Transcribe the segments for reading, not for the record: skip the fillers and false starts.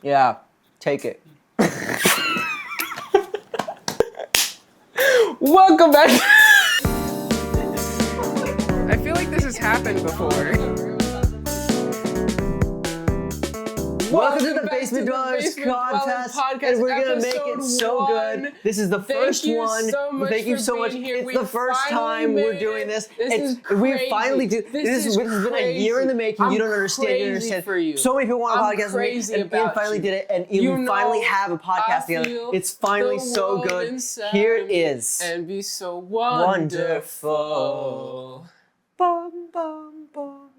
Yeah, take it. Welcome back. I feel like this has happened before. Welcome to the Basement Dwellers Contest, and we're gonna make it so good. This is the first one. Thank you so much. It's the first time we're doing this. We finally do. This has been a year in the making. You don't understand. You understand. So many people want a podcast, and Ian finally did it, and Ian finally have a podcast together. It's finally so good. Here it is. And be so wonderful. Bum, bum, bum.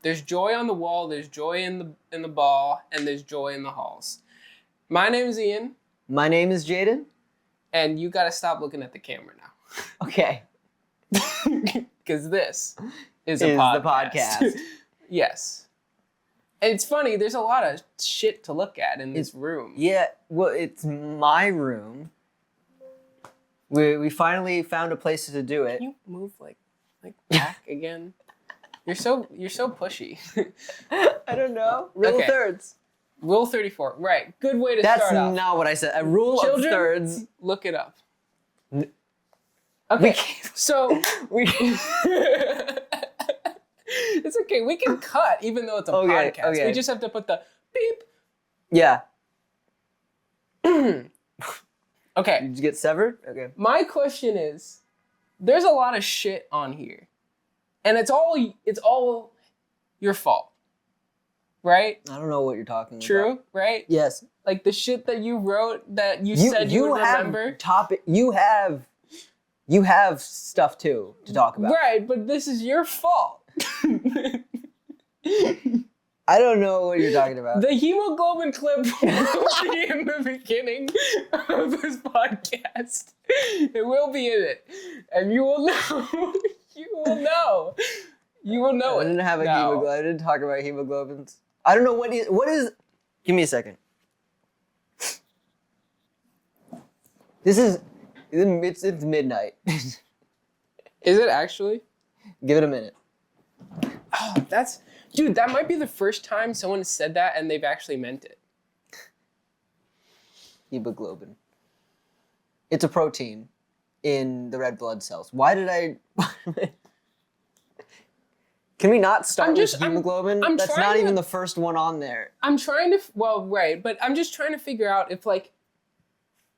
There's joy on the wall, there's joy in the ball, and there's joy in the halls. My name is Ian. My name is Jaden. And you gotta stop looking at the camera now. Okay. Because this is a podcast. The podcast. Yes. And it's funny, there's a lot of shit to look at in this room. Yeah, well, it's my room. We finally found a place to do it. Can you move like back again? You're so pushy. I don't know. Rule of thirds. Rule 34. Right. Good way to start off. That's not what I said. A rule of thirds. Look it up. Okay. So it's okay. We can cut even though it's a podcast. Okay. We just have to put the beep. Yeah. Okay. Did you get severed? Okay. My question is, there's a lot of shit on here. And it's all your fault, right? I don't know what you're talking about. True, right? Yes. Like the shit that you wrote that you said you would remember. You have stuff too to talk about. Right, but this is your fault. I don't know what you're talking about. The hemoglobin clip will be in the beginning of this podcast. It will be in it, and you will know. You will know. You will know. I didn't have a hemoglobin. I didn't talk about hemoglobins. I don't know what is. Give me a second. It's midnight. Is it actually? Give it a minute. Oh, dude, that might be the first time someone said that and they've actually meant it. Hemoglobin. It's a protein in the red blood cells. Why did I... Can we not start with hemoglobin? That's not even the first one on there. I'm trying to... Well, right, but I'm just trying to figure out if, like,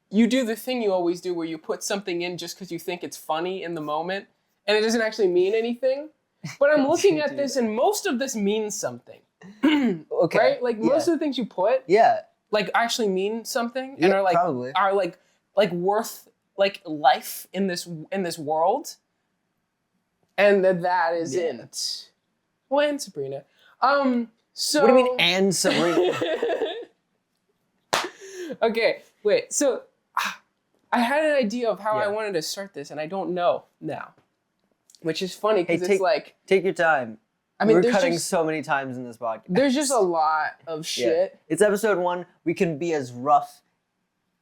you do the thing you always do where you put something in just because you think it's funny in the moment, and it doesn't actually mean anything. But I'm looking at this, and most of this means something. Okay. Right? Like, most of the things you put... Yeah. Like, actually mean something, and are, like... Probably. Are, like worth... like life in this world, and that is it. Well, and Sabrina. So what do you mean, and Sabrina? Okay, wait. So I had an idea of how I wanted to start this, and I don't know now, which is funny because it's like take your time. I mean, we're cutting so many times in this podcast. There's just a lot of shit. Yeah. It's episode 1. We can be as rough.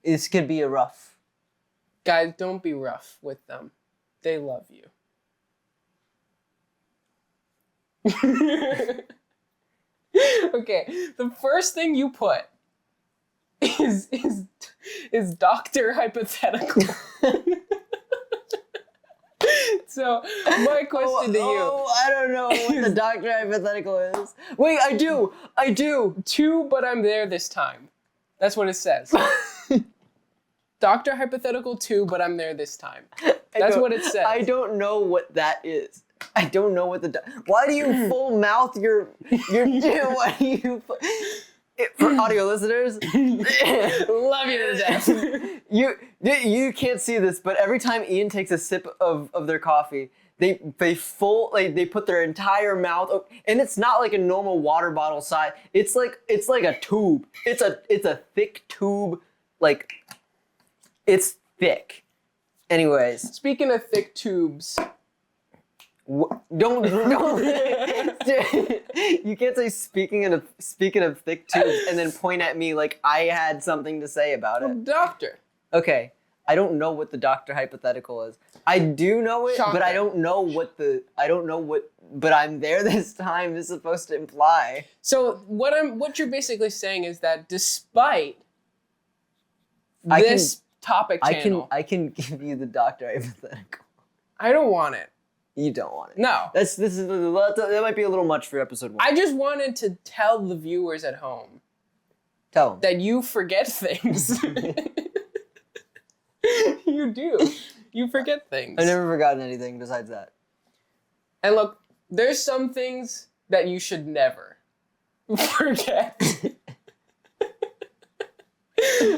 This could be a rough. Guys, don't be rough with them. They love you. Okay, the first thing you put is Dr. Hypothetical. So, my question to you. Oh, I don't know what the Dr. Hypothetical is. Wait, I do. 2, but I'm there this time. That's what it says. Dr. Hypothetical 2, but I'm there this time. That's what it says. I don't know what that is. I don't know what why do you full mouth your why do you for audio listeners? Love you to death. You can't see this, but every time Ian takes a sip of their coffee, they put their entire mouth, and it's not like a normal water bottle size. It's like a tube. It's a thick tube, like it's thick. Anyways, speaking of thick tubes, don't you can't say speaking of thick tubes and then point at me like I had something to say about it. Doctor. Okay, I don't know what the Dr. Hypothetical is, I do know it, Shocker. but I don't know what but I'm there this time is supposed to imply. So what you're basically saying is that despite this topic channel, I can give you the Dr. Hypothetical. I don't want it. You don't want it. No. That might be a little much for episode 1. I just wanted to tell the viewers at home. Tell them. That you forget things. You do. You forget things. I've never forgotten anything besides that. And look, there's some things that you should never forget.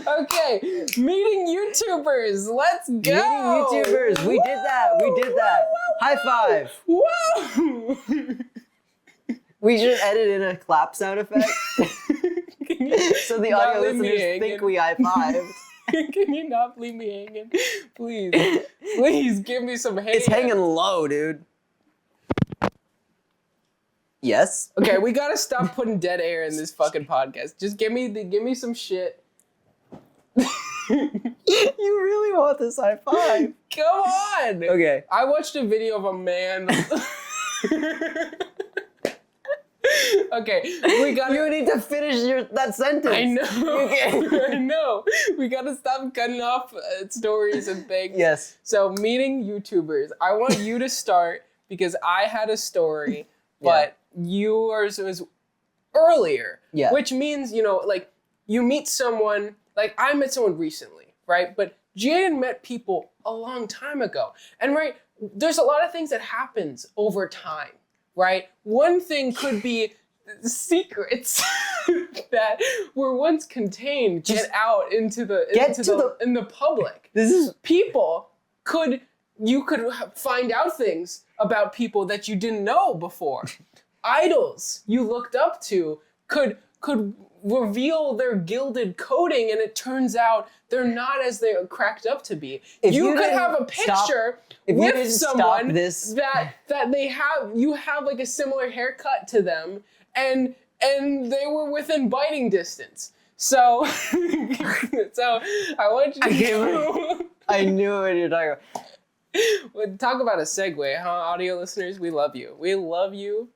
Okay, meeting YouTubers. Let's go. Meeting YouTubers. We did that. We did that. High five. Whoa. We should edit in a clap sound effect. So the audio listeners think we high fived. Can you not leave me hanging? Please. Please give me some hate. It's hanging low, dude. Yes. Okay, we gotta stop putting dead air in this fucking podcast. Just give me some shit. You really want this high five? Come on. Okay. I watched a video of a man. Okay, we got. You need to finish that sentence. I know. I know. We gotta stop cutting off stories and things. Yes. So meeting YouTubers. I want you to start because I had a story, but yours was earlier. Yeah. Which means like you meet someone. Like I met someone recently, right? But Jaden met people a long time ago, and right, there's a lot of things that happens over time. Right? One thing could be secrets that were once contained get out into the public. You could find out things about people that you didn't know before. Idols you looked up to could reveal their gilded coating, and it turns out they're not as they're cracked up to be. You could have a picture with someone that you have like a similar haircut to them, and they were within biting distance. So I want you to I knew what you're talking about. Talk about a segue, huh, audio listeners? We love you. We love you.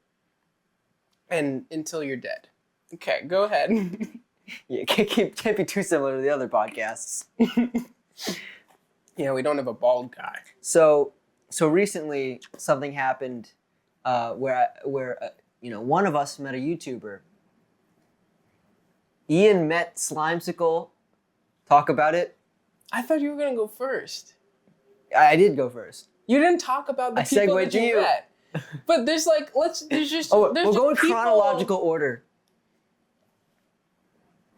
And until you're dead. Okay, go ahead. Yeah, can't be too similar to the other podcasts. Yeah, we don't have a bald guy. So recently something happened where one of us met a YouTuber. Ian met Slimesicle. Talk about it. I thought you were gonna go first. I did go first. You didn't talk about the people that you met. But there's like we'll go in chronological order.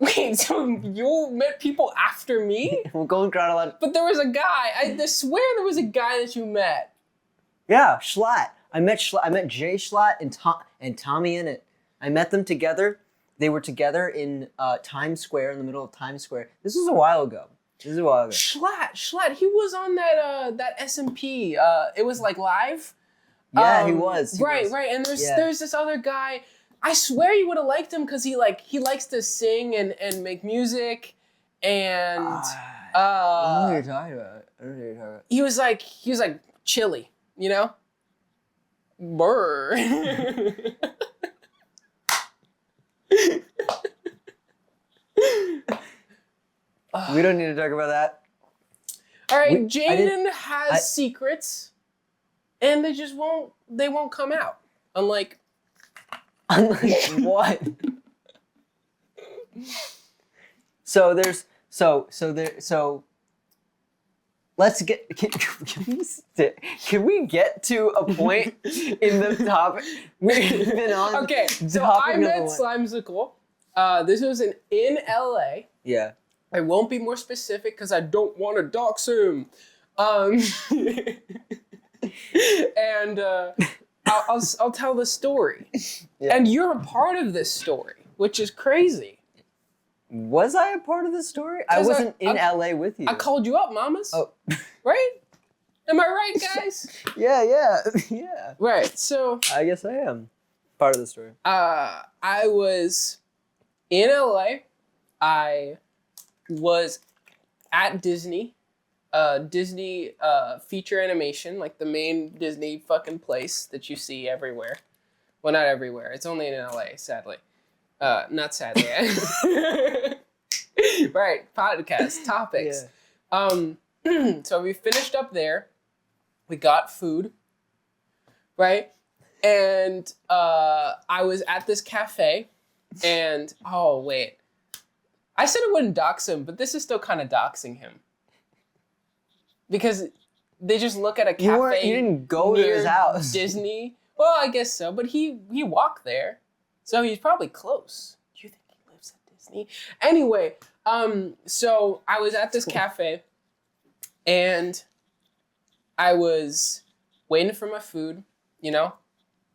Wait, so you met people after me? We'll go in chronological. But there was a guy. I swear there was a guy that you met. Yeah, Schlatt. I met jschlatt and Tommyinnit. I met them together. They were together in Times Square, in the middle of Times Square. This was a while ago. Schlatt. He was on that SMP. It was like live. Yeah, he was. Right. And there's this other guy. I swear you would have liked him because he likes to sing and make music, and I don't know what you're talking about. He was like chilly, you know. Brr. We don't need to talk about that. All right, Jaden has secrets, and they won't come out. Unlike what? Let's get. Can we get to a point in the topic we've been on? Okay, so I met Slimesicle. This was in LA. Yeah. I won't be more specific because I don't want to dox him. And I'll tell the story. Yeah. And you're a part of this story, which is crazy. Was I a part of this story? I wasn't in LA with you. I called you up, mamas. Oh. Right? Am I right, guys? Yeah. Right, so... I guess I am part of the story. I was in LA. I was at Disney Disney feature animation, like the main Disney fucking place that you see everywhere. Well, not everywhere. It's only in LA, sadly. Not sadly. Right, podcast topics. Yeah. So we finished up there. We got food, right? And I was at this cafe, and oh wait, I said I wouldn't dox him, but this is still kind of doxing him. Because they just look at a cafe. You didn't go to his house. Disney. Well, I guess so, but he walked there, so he's probably close. Do you think he lives at Disney? Anyway, so I was at this cafe, and I was waiting for my food. You know,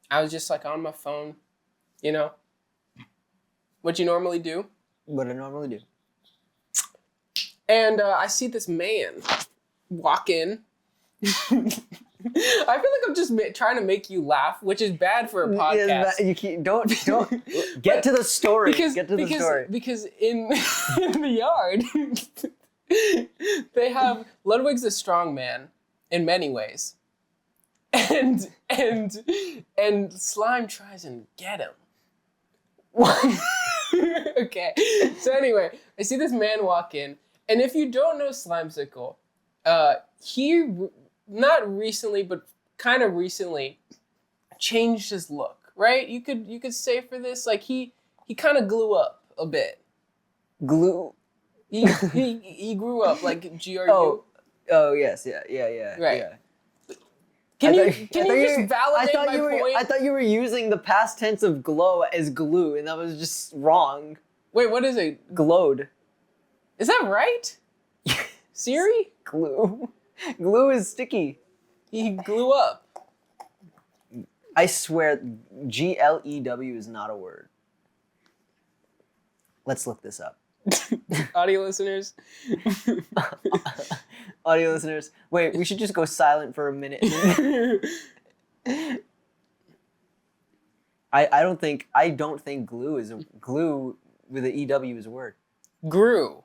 I was just like on my phone. You know, what you normally do. What I normally do. And I see this man walk in. I feel like I'm just trying to make you laugh, which is bad for a podcast. Yeah, don't get to the story. Because in the yard, they have Ludwig's the strong man in many ways, and Slime tries and get him. What? Okay, so anyway, I see this man walk in, and if you don't know Slimesicle, he not recently, but kind of recently, changed his look. Right? You could say for this, like he kind of grew up a bit. Glue. He grew up like GRU. Oh yes, yeah. Right. Yeah. Can you just validate my point? I thought you were using the past tense of glow as glue, and that was just wrong. Wait, what is it? Glowed. Is that right? Siri? Glue. Glue is sticky. He glue up. I swear, GLEW is not a word. Let's look this up. Audio listeners. Audio listeners. Wait, we should just go silent for a minute. I don't think glue with an EW is a word. Grew.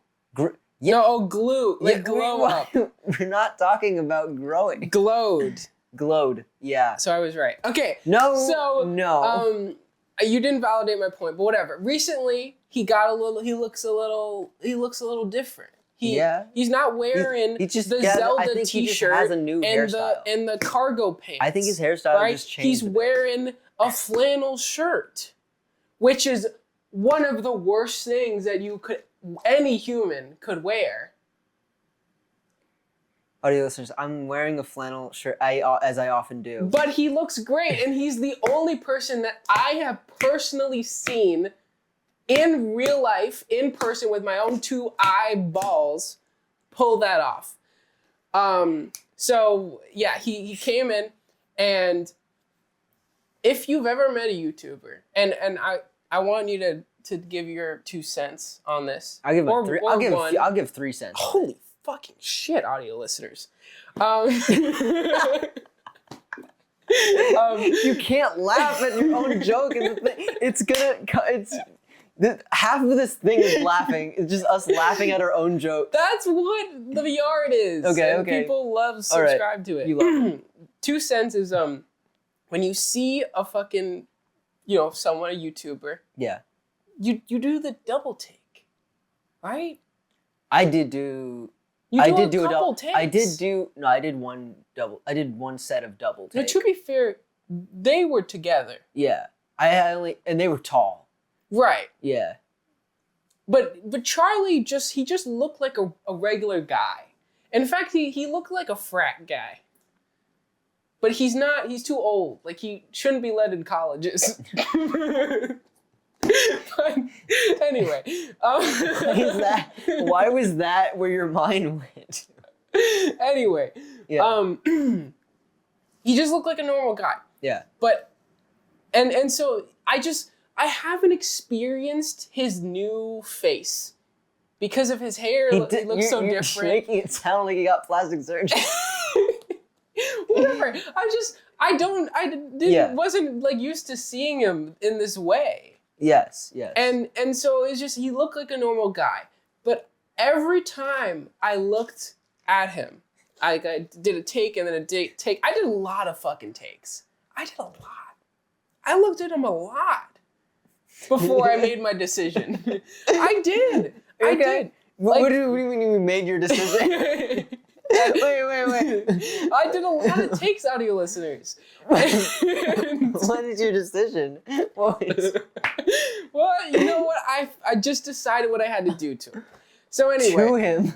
Yeah. No, glue. Like glow up. We're not talking about growing. Glowed. Yeah. So I was right. Okay. No. You didn't validate my point, but whatever. Recently, he looks a little different. He's not wearing the Zelda t-shirt has a new hairstyle. and the cargo pants. I think his hairstyle just changed. He's wearing a flannel shirt, which is one of the worst things that any human could wear. Audio listeners, I'm wearing a flannel shirt, as I often do. But he looks great, and he's the only person that I have personally seen in real life, in person, with my own 2 eyeballs, pull that off. So yeah, he came in, and if you've ever met a YouTuber, and I want you to give your 2 cents on this. I'll give 3 cents. Holy fucking shit, audio listeners. You can't laugh at your own joke. Half of this thing is laughing. It's just us laughing at our own joke. That's what the yard is. Okay. People love subscribe to it. You love it. 2 cents is when you see a fucking, someone, a YouTuber. Yeah. You do the double take, right? I did do. You do a couple takes. I did one set of double takes. But to be fair, they were together. Yeah. And they were tall. Right. Yeah. But Charlie he just looked like a regular guy. In fact, he looked like a frat guy. But he's not, he's too old. Like, he shouldn't be let in colleges. But anyway. Why was that where your mind went? Anyway. Yeah. He just looked like a normal guy. Yeah. But, and so I haven't experienced his new face. Because of his hair, it looks so different. You're making it sound like he got plastic surgery. Whatever. Wasn't like used to seeing him in this way. Yes. And so it's just, he looked like a normal guy. But every time I looked at him. I did a take and then a take. I did a lot of fucking takes. I did a lot. I looked at him a lot before I made my decision. I did. I did. What do you mean you made your decision? Wait. I did a lot of takes, audio listeners. What is your decision? Well, you know what? I just decided what I had to do to him. So anyway. To him.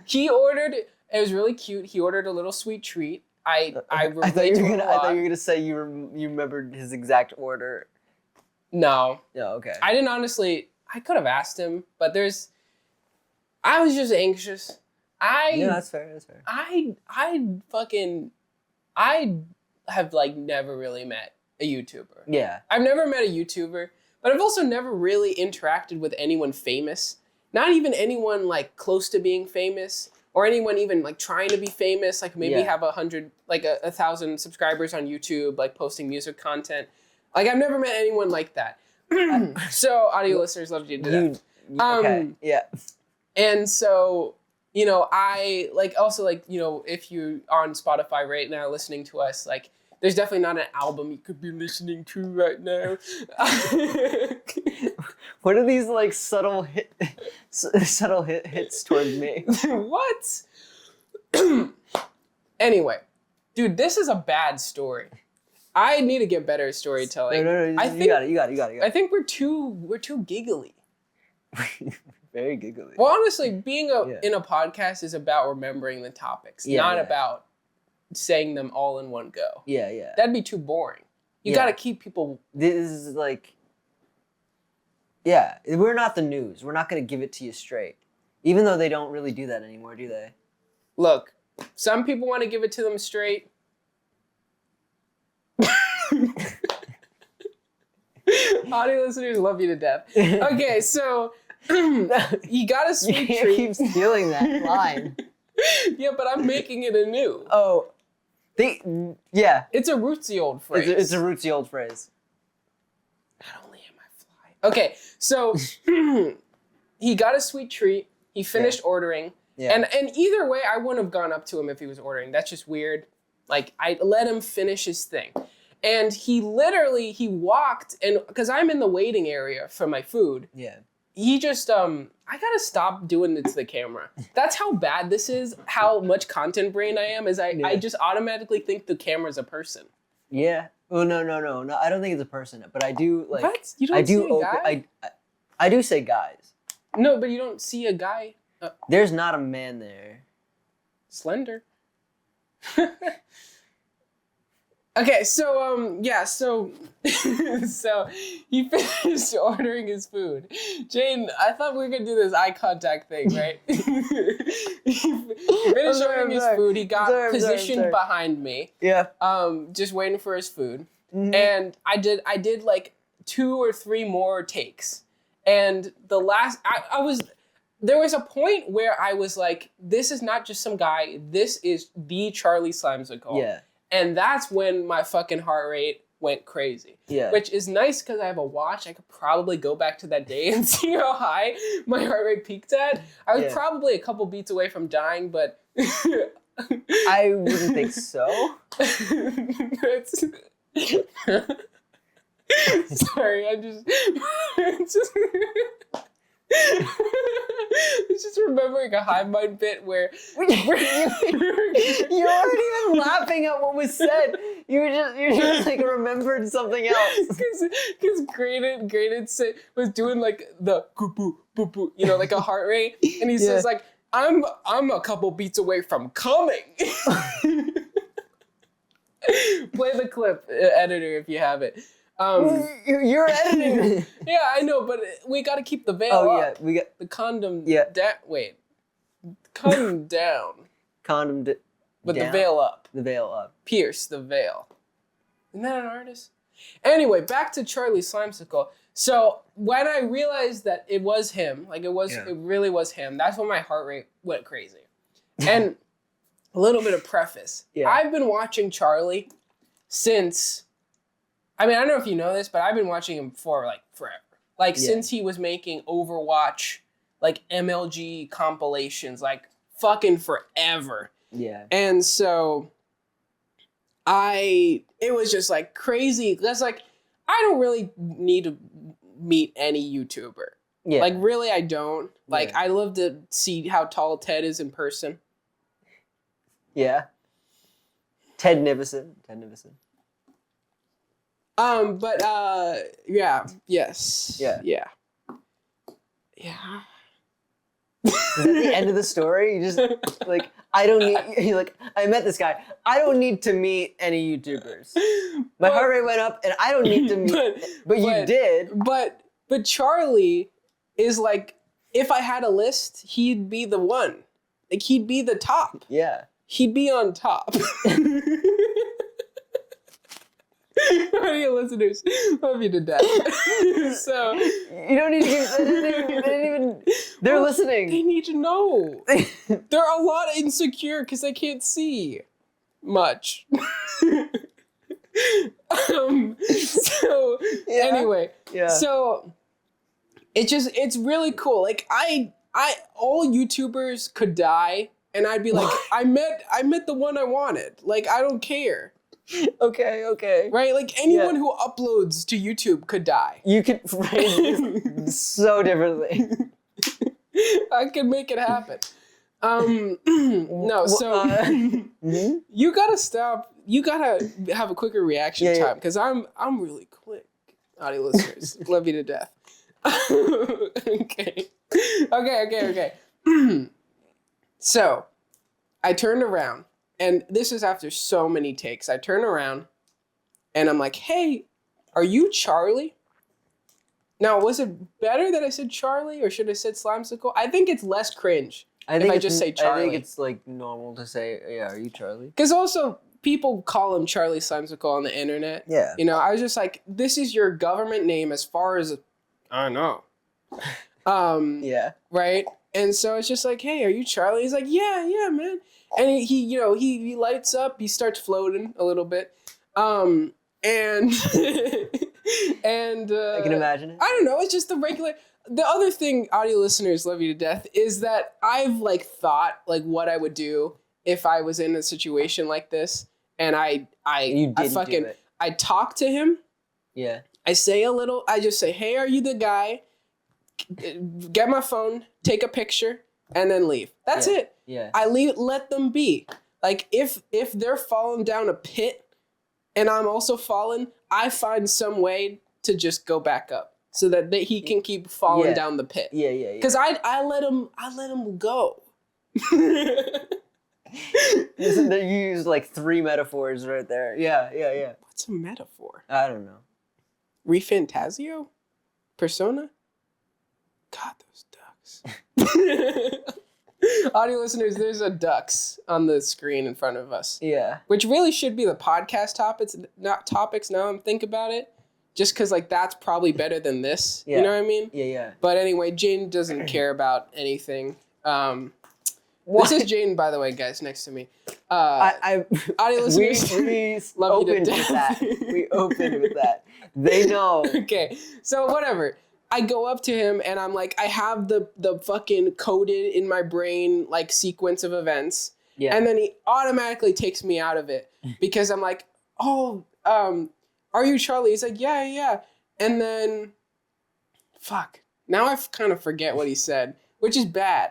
He ordered, it was really cute, he ordered a little sweet treat. I thought you were gonna say you remembered his exact order. No. Oh, okay. I didn't honestly, I could have asked him, but I was just anxious. Yeah, that's fair. I have like never really met a YouTuber. Yeah. I've never met a YouTuber, but I've also never really interacted with anyone famous. Not even anyone like close to being famous, or anyone even like trying to be famous, like maybe have 100, like 1,000 subscribers on YouTube, like posting music content. Like I've never met anyone like that. So audio listeners, love you to death. Okay. Yeah. And so, you know, I like also like, you know, if you are on Spotify right now listening to us, like there's definitely not an album you could be listening to right now. What are these like subtle hits towards me? What? Anyway, dude, this is a bad story. I need to get better at storytelling. No, you got it. I think we're too giggly. Very giggly. Well, honestly, being in a podcast is about remembering the topics, not about saying them all in one go. Yeah. That'd be too boring. You gotta keep people. This is like. Yeah, we're not the news. We're not gonna give it to you straight, even though they don't really do that anymore, do they? Look, some people want to give it to them straight. Audio listeners love you to death. Okay, so you got a sweet treat. You keep stealing that line. Yeah, but I'm making it anew. Oh, it's a rootsy old phrase. It's a rootsy old phrase. Not only am I fly. Okay, so he got a sweet treat. He finished ordering. Yeah. And either way, I wouldn't have gone up to him if he was ordering. That's just weird. Like, I let him finish his thing. And he walked, and because I'm in the waiting area for my food. Yeah. He just, I gotta stop doing this to the camera. That's how bad this is, how much content brain I am, is I just automatically think the camera's a person. Yeah. Oh, no, I don't think it's a person, but I do, like. What? You don't see a guy? I do say guys. No, but you don't see a guy. There's not a man there. Slender. Okay, so so he finished ordering his food. Jaden, I thought we were gonna do this eye contact thing, right? He finished ordering his food. He got positioned behind me. Yeah. Just waiting for his food, and I did like 2 or 3 more takes, and the last there was a point where I was like, this is not just some guy. This is the Charlie Slimesicle. Yeah. And that's when my fucking heart rate went crazy. Yeah. Which is nice because I have a watch. I could probably go back to that day and see how high my heart rate peaked at. I was probably a couple beats away from dying, but... I wouldn't think so. Sorry, I'm just... It's just remembering a Hivemind bit where you weren't even laughing at what was said. You just like remembered something else. Because Graded was doing like the boo boo boo, you know, like a heart rate, and he says like, I'm a couple beats away from coming. Play the clip, editor, if you have it. You're editing. Yeah, I know, but we got to keep the veil up. Oh, yeah, we got the condom. Yeah. Condom down. But down. The veil up. The veil up. Pierce the veil. Isn't that an artist? Anyway, back to Charlie Slimesicle. So when I realized that it was him, like it really was him, that's when my heart rate went crazy. And a little bit of preface. Yeah. I've been watching Charlie since... I mean, I don't know if you know this, but I've been watching him for, like, forever. Like, since he was making Overwatch, like, MLG compilations, like, fucking forever. Yeah. And so it was just like crazy. That's like, I don't really need to meet any YouTuber. Yeah. Like, really, I don't. Like, Yeah. I love to see how tall Ted is in person. Yeah. Ted Nivison. Yeah. Yes. Yeah. Yeah. Yeah. Is that the end of the story? You just, like, I don't need, you're like, I met this guy. I don't need to meet any YouTubers. My heart rate went up and I don't need to meet, but you did. But Charlie is like, if I had a list, he'd be the one. Like, he'd be the top. Yeah. He'd be on top. Audio listeners, love you to death. So you don't need to give. They didn't even. They're listening. They need to know. They're a lot insecure because they can't see much. Anyway, so it's really cool. Like all YouTubers could die, and I'd be like, I met the one I wanted. Like, I don't care. Okay. Right? Like, anyone who uploads to YouTube could die. You could phrase this so differently. I can make it happen. No, so you gotta stop. You gotta have a quicker reaction time because I'm really quick. Audio listeners, love you to death. Okay. So I turned around. And this is after so many takes. I turn around and I'm like, hey, are you Charlie? Now, was it better that I said Charlie or should I have said Slimesicle? I think it's less cringe if I just say Charlie. I think it's like normal to say, yeah, are you Charlie? Because also people call him Charlie Slimesicle on the internet. Yeah. You know, I was just like, this is your government name as far as I know. Yeah. Right? And so it's just like, hey, are you Charlie? He's like, yeah, man. And he lights up. He starts floating a little bit, and and I can imagine it. I don't know. It's just the regular. The other thing, audio listeners, love you to death, is that I've like thought like what I would do if I was in a situation like this, and I talk to him. Yeah. I just say, hey, are you the guy? Get my phone, take a picture, and then leave. That's it. Yeah. Let them be. Like, if they're falling down a pit and I'm also falling, I find some way to just go back up so that he can keep falling down the pit. Yeah. Because I let him go. You use like 3 metaphors right there. Yeah. What's a metaphor? I don't know. Refantasio? Persona? God, those ducks. Audio listeners, there's a ducks on the screen in front of us. Yeah. Which really should be the podcast topics now I'm thinking about it. Just because, like, that's probably better than this. Yeah. You know what I mean? Yeah. But anyway, Jaden doesn't care about anything. This is Jaden, by the way, guys, next to me. Audio listeners, we opened with that. We opened with that. They know. Okay, so whatever. I go up to him and I'm like, I have the fucking coded in my brain like sequence of events. Yeah. And then he automatically takes me out of it because I'm like, oh, are you Charlie? He's like, yeah. And then, fuck. Now I kind of forget what he said, which is bad.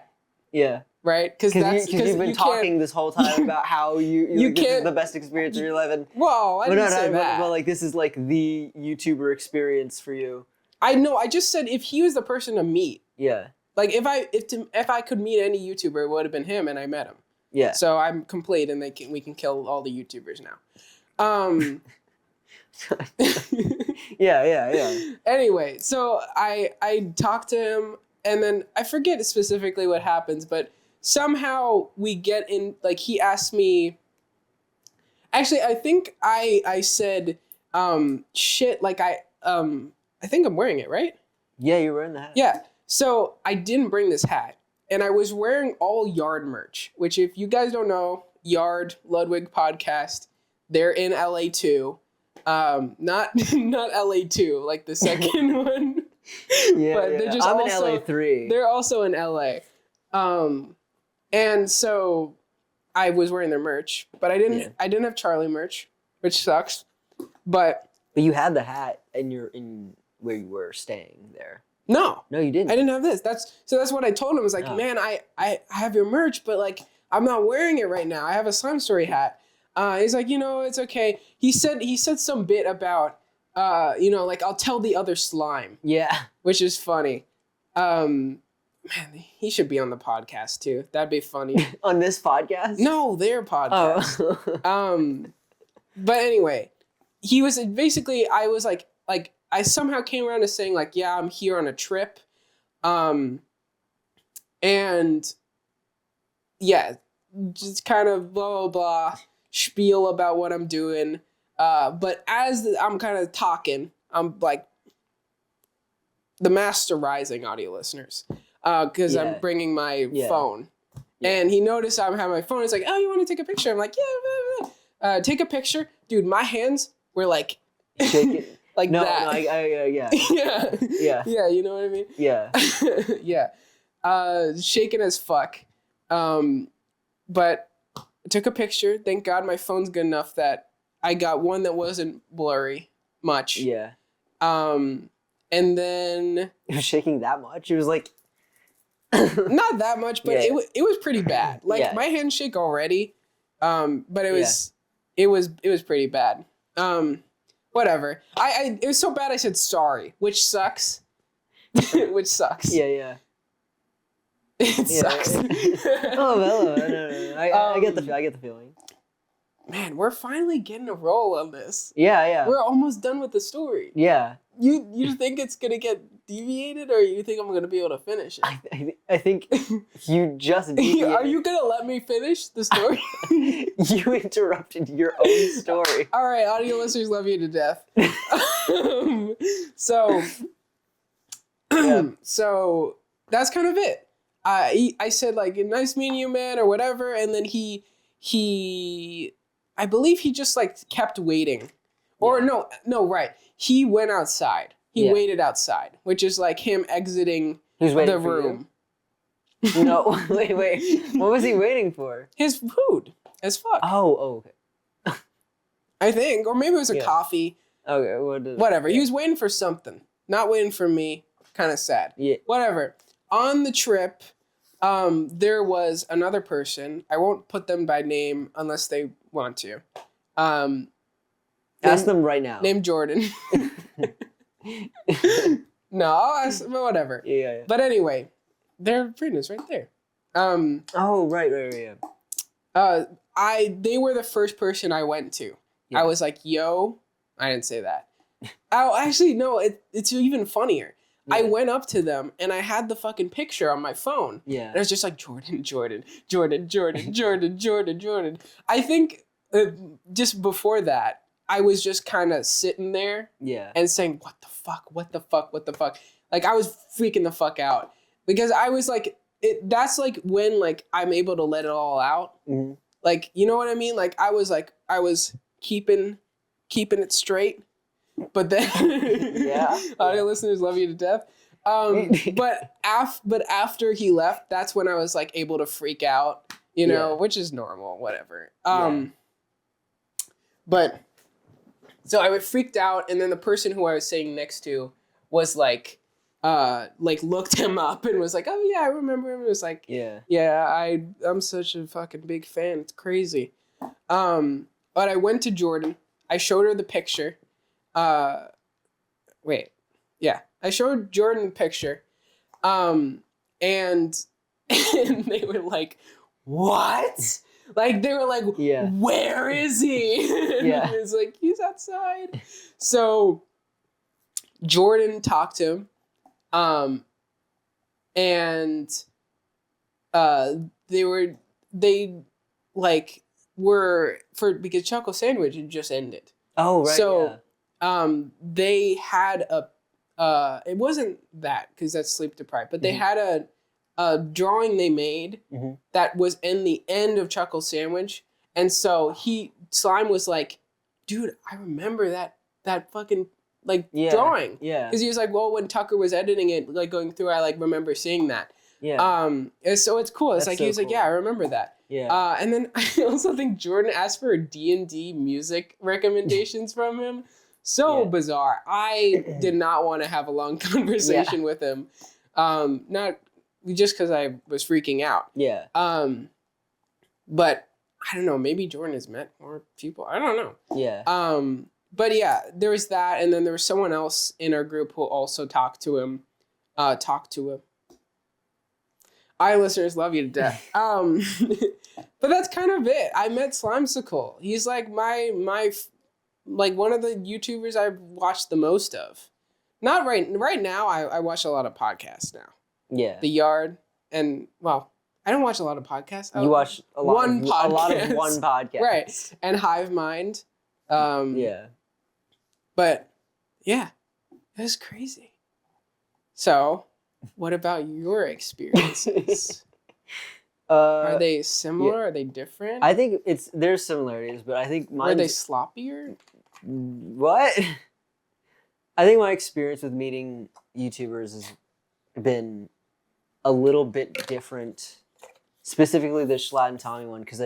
Yeah. Right? Because you've been talking this whole time about how you this is the best experience of your life. And, well, I didn't say that. But like this is like the YouTuber experience for you. I know. I just said if he was the person to meet. Yeah. Like if I could meet any YouTuber, it would have been him, and I met him. Yeah. So I'm complete, and we can kill all the YouTubers now. Yeah. Anyway, so I talked to him, and then I forget specifically what happens, but somehow we get in. Like he asked me. Actually, I think I said shit. Like I think I'm wearing it, right? Yeah, you're wearing the hat. Yeah. So I didn't bring this hat. And I was wearing all Yard merch, which if you guys don't know, Yard, Ludwig podcast, they're in LA too. Not LA 2, like the second one. Yeah, but they're just I'm also, in LA 3. They're also in LA. And so I was wearing their merch, but I didn't have Charlie merch, which sucks. But you had the hat and you're in where you were staying there. No, you didn't. I didn't have this. That's what I told him. I was like, man, I have your merch, but like I'm not wearing it right now. I have a Slime Story hat. He's like, it's okay. He said some bit about like I'll tell the other slime. Yeah, which is funny. Man, he should be on the podcast too. That'd be funny. On this podcast? No, their podcast. Oh. But anyway, he was basically. I was like I somehow came around to saying like, yeah, I'm here on a trip, and yeah, just kind of blah blah blah spiel about what I'm doing. But as I'm kind of talking, I'm like the master rising audio listeners. Because I'm bringing my phone. Yeah. And he noticed I'm having my phone. He's like, oh, you want to take a picture? I'm like, yeah. Take a picture. Dude, my hands were like... shaking. Like no, that. No, yeah. Yeah. Yeah, you know what I mean? Yeah. Yeah. Shaking as fuck. But I took a picture. Thank God my phone's good enough that I got one that wasn't blurry much. Yeah. And then... It was shaking that much? It was like... Not that much, but it was pretty bad. Like my hands shake already, but it was pretty bad. Whatever. It was so bad I said sorry, which sucks. Which sucks. Yeah. It sucks. Oh, no. I get the feeling. Man, we're finally getting a roll on this. Yeah. We're almost done with the story. Yeah. You think it's gonna get deviated, or you think I'm gonna be able to finish it? I think you just deviated. Are you gonna let me finish the story? You interrupted your own story. All right, audio listeners love you to death. So that's kind of it. I said like, nice meeting you, man, or whatever, and then he I believe he just like kept waiting. Or no, right. He went outside. He waited outside, which is like him exiting the room. No, wait. What was he waiting for? His food. As fuck. Oh, okay. I think. Or maybe it was a coffee. Okay. Whatever. He was waiting for something. Not waiting for me. Kind of sad. Yeah. Whatever. On the trip, there was another person. I won't put them by name unless they want to. Ask them right now. Named Jordan. No, I'll ask them, whatever. Yeah. But anyway, their friend right there. Oh, right, yeah. They were the first person I went to. Yeah. I was like, yo, I didn't say that. Oh, actually, no, it's even funnier. Yeah. I went up to them and I had the fucking picture on my phone. Yeah. And I was just like, Jordan. I think just before that, I was just kind of sitting there and saying, what the fuck? Like, I was freaking the fuck out. Because I was like, that's like when like I'm able to let it all out. Mm-hmm. Like, you know what I mean? Like, I was keeping it straight. But then, audio listeners love you to death. But after he left, that's when I was like able to freak out, which is normal, whatever. But so I freaked out, and then the person who I was sitting next to was like looked him up and was like, oh yeah, I remember him. It was like, I'm such a fucking big fan. It's crazy. But I went to Jordan. I showed her the picture. I showed Jordan the picture, and they were like, what? Like, they were like, where is he? Yeah. It's like, he's outside. So Jordan talked to him, and because Choco Sandwich had just ended. Oh, right. So they had it wasn't that, because that's sleep deprived, but they had a drawing they made that was in the end of Chuckle Sandwich. And so Slime was like, dude, I remember that fucking drawing. Yeah. Because he was like, well, when Tucker was editing it, like going through, I like remember seeing that. Yeah. So it's cool. It's That's like so he was like, cool. yeah, I remember that. Yeah. And then I also think Jordan asked for D&D music recommendations from him. So bizarre. I did not want to have a long conversation with him. Not just because I was freaking out. Yeah. But I don't know. Maybe Jordan has met more people. I don't know. Yeah. But yeah, there was that, and then there was someone else in our group who also talked to him. I listeners love you to death. But that's kind of it. I met Slimesicle. He's like my like one of the YouTubers I've watched the most of. Not right now. I watch a lot of podcasts now. Yeah. The Yard and I don't watch a lot of podcasts. You watch a lot of one podcast. Right. And Hivemind. Yeah. But yeah, it was crazy. So, what about your experiences? Are they similar? Yeah. Are they different? I think there's similarities, but I think Are they sloppier? What? I think my experience with meeting YouTubers has been a little bit different. Specifically the Schlatt and Tommy one, because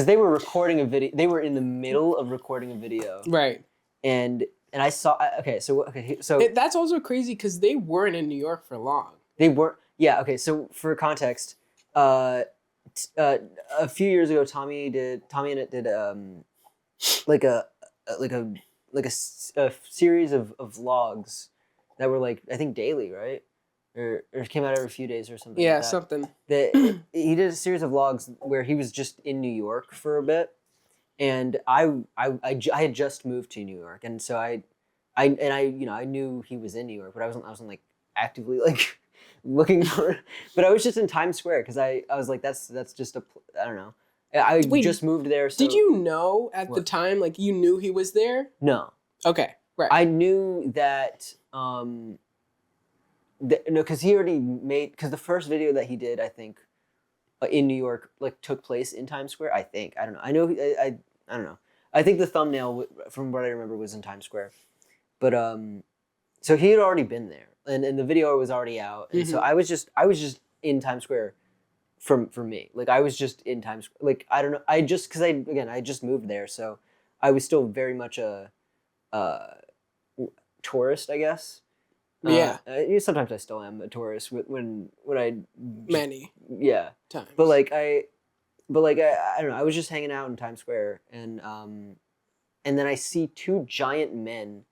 they were recording a video. They were in the middle of recording a video, right? And I saw. So that's also crazy because they weren't in New York for long. They weren't. Yeah. Okay. So for context, a few years ago, Tommyinnit did like a series of vlogs that were like, I think daily, right? Or came out every few days or something. Yeah, like that. Something. He did a series of vlogs where he was just in New York for a bit, and I had just moved to New York, and so I knew he was in New York, but I wasn't like actively like looking for it. But I was just in Times Square because I was like, that's just I don't know. I just moved there. So, did you know at the time, like you knew he was there? No. Okay. Right. I knew that. No, because he already because the first video that he did, I think, in New York, like took place in Times Square. I think. I don't know. I know. I don't know. I think the thumbnail, from what I remember, was in Times Square. But so he had already been there, and the video was already out, and so I was just in Times Square, for me. Like I was just in Times Square. Like I don't know. I just moved there, so I was still very much a tourist, I guess. Yeah. Sometimes I still am a tourist when I many times. But I don't know. I was just hanging out in Times Square, and then I see two giant men,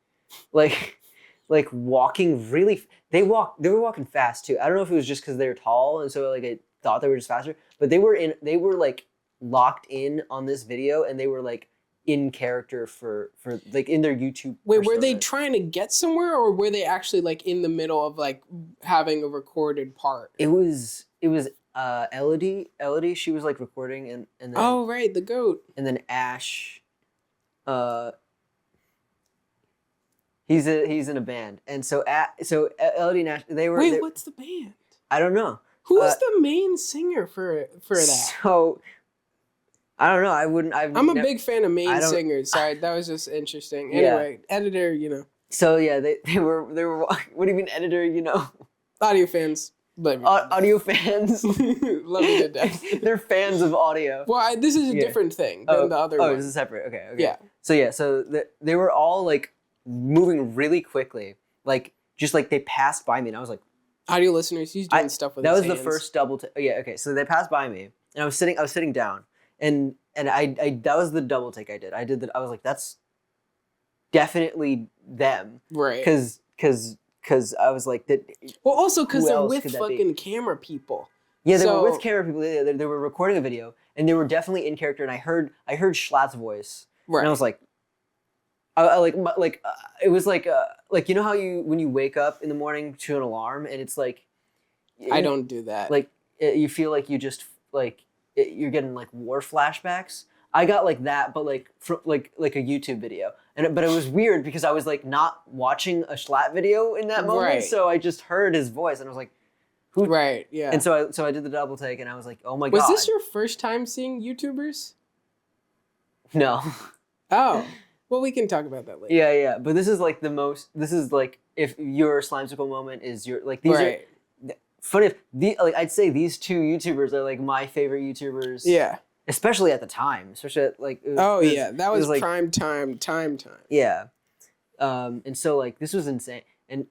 like walking really. They were walking fast too. I don't know if it was just because they were tall, and so like I thought they were just faster. But they were like locked in on this video, and they were like in character for like in their YouTube. Wait, persona. Were they trying to get somewhere, or were they actually like in the middle of like having a recorded part? It was Elodie. She was like recording, and then, oh right, the goat. And then Ash, he's in a band, and so Elodie and Ash, they were. Wait, what's the band? I don't know. Who's the main singer for that? So. I don't know. I'm a big fan of main singers. Sorry, that was just interesting. Anyway, editor, So yeah, they were. What do you mean, editor? Audio fans. Audio fans love you to death. They're fans of audio. Well, this is a different thing than the other one. Oh, this is separate. Okay. Yeah. So they were all like moving really quickly, like just like they passed by me, and I was like, audio listeners, he's doing stuff with. That his was hands. The first double. Yeah. Okay. So they passed by me, and I was sitting down. And I that was the double take I did. I was like, that's definitely them. Right. Because I was like that. Well, also because they're with fucking camera people. Yeah, they were with camera people. They were recording a video, and they were definitely in character. And I heard Schlatt's voice. Right. And I was like, it was like you know how when you wake up in the morning to an alarm, and it's like. I don't do that. Like you feel like you just like. You're getting like war flashbacks. I got like that, but like from like a YouTube video, but it was weird because I was like not watching a Schlatt video in that moment, right. So I just heard his voice and I was like, "Who?" Right, yeah. And so I did the double take and I was like, "Oh my god!" Was this your first time seeing YouTubers? No. Oh, well, we can talk about that later. Yeah, but this is like the most. This is like if your Slimesicle moment is your like these right. are. funny. I'd say these two YouTubers are like my favorite YouTubers. Yeah. Especially at the time. Especially at like. That was like, prime time. Yeah. And so like this was insane. And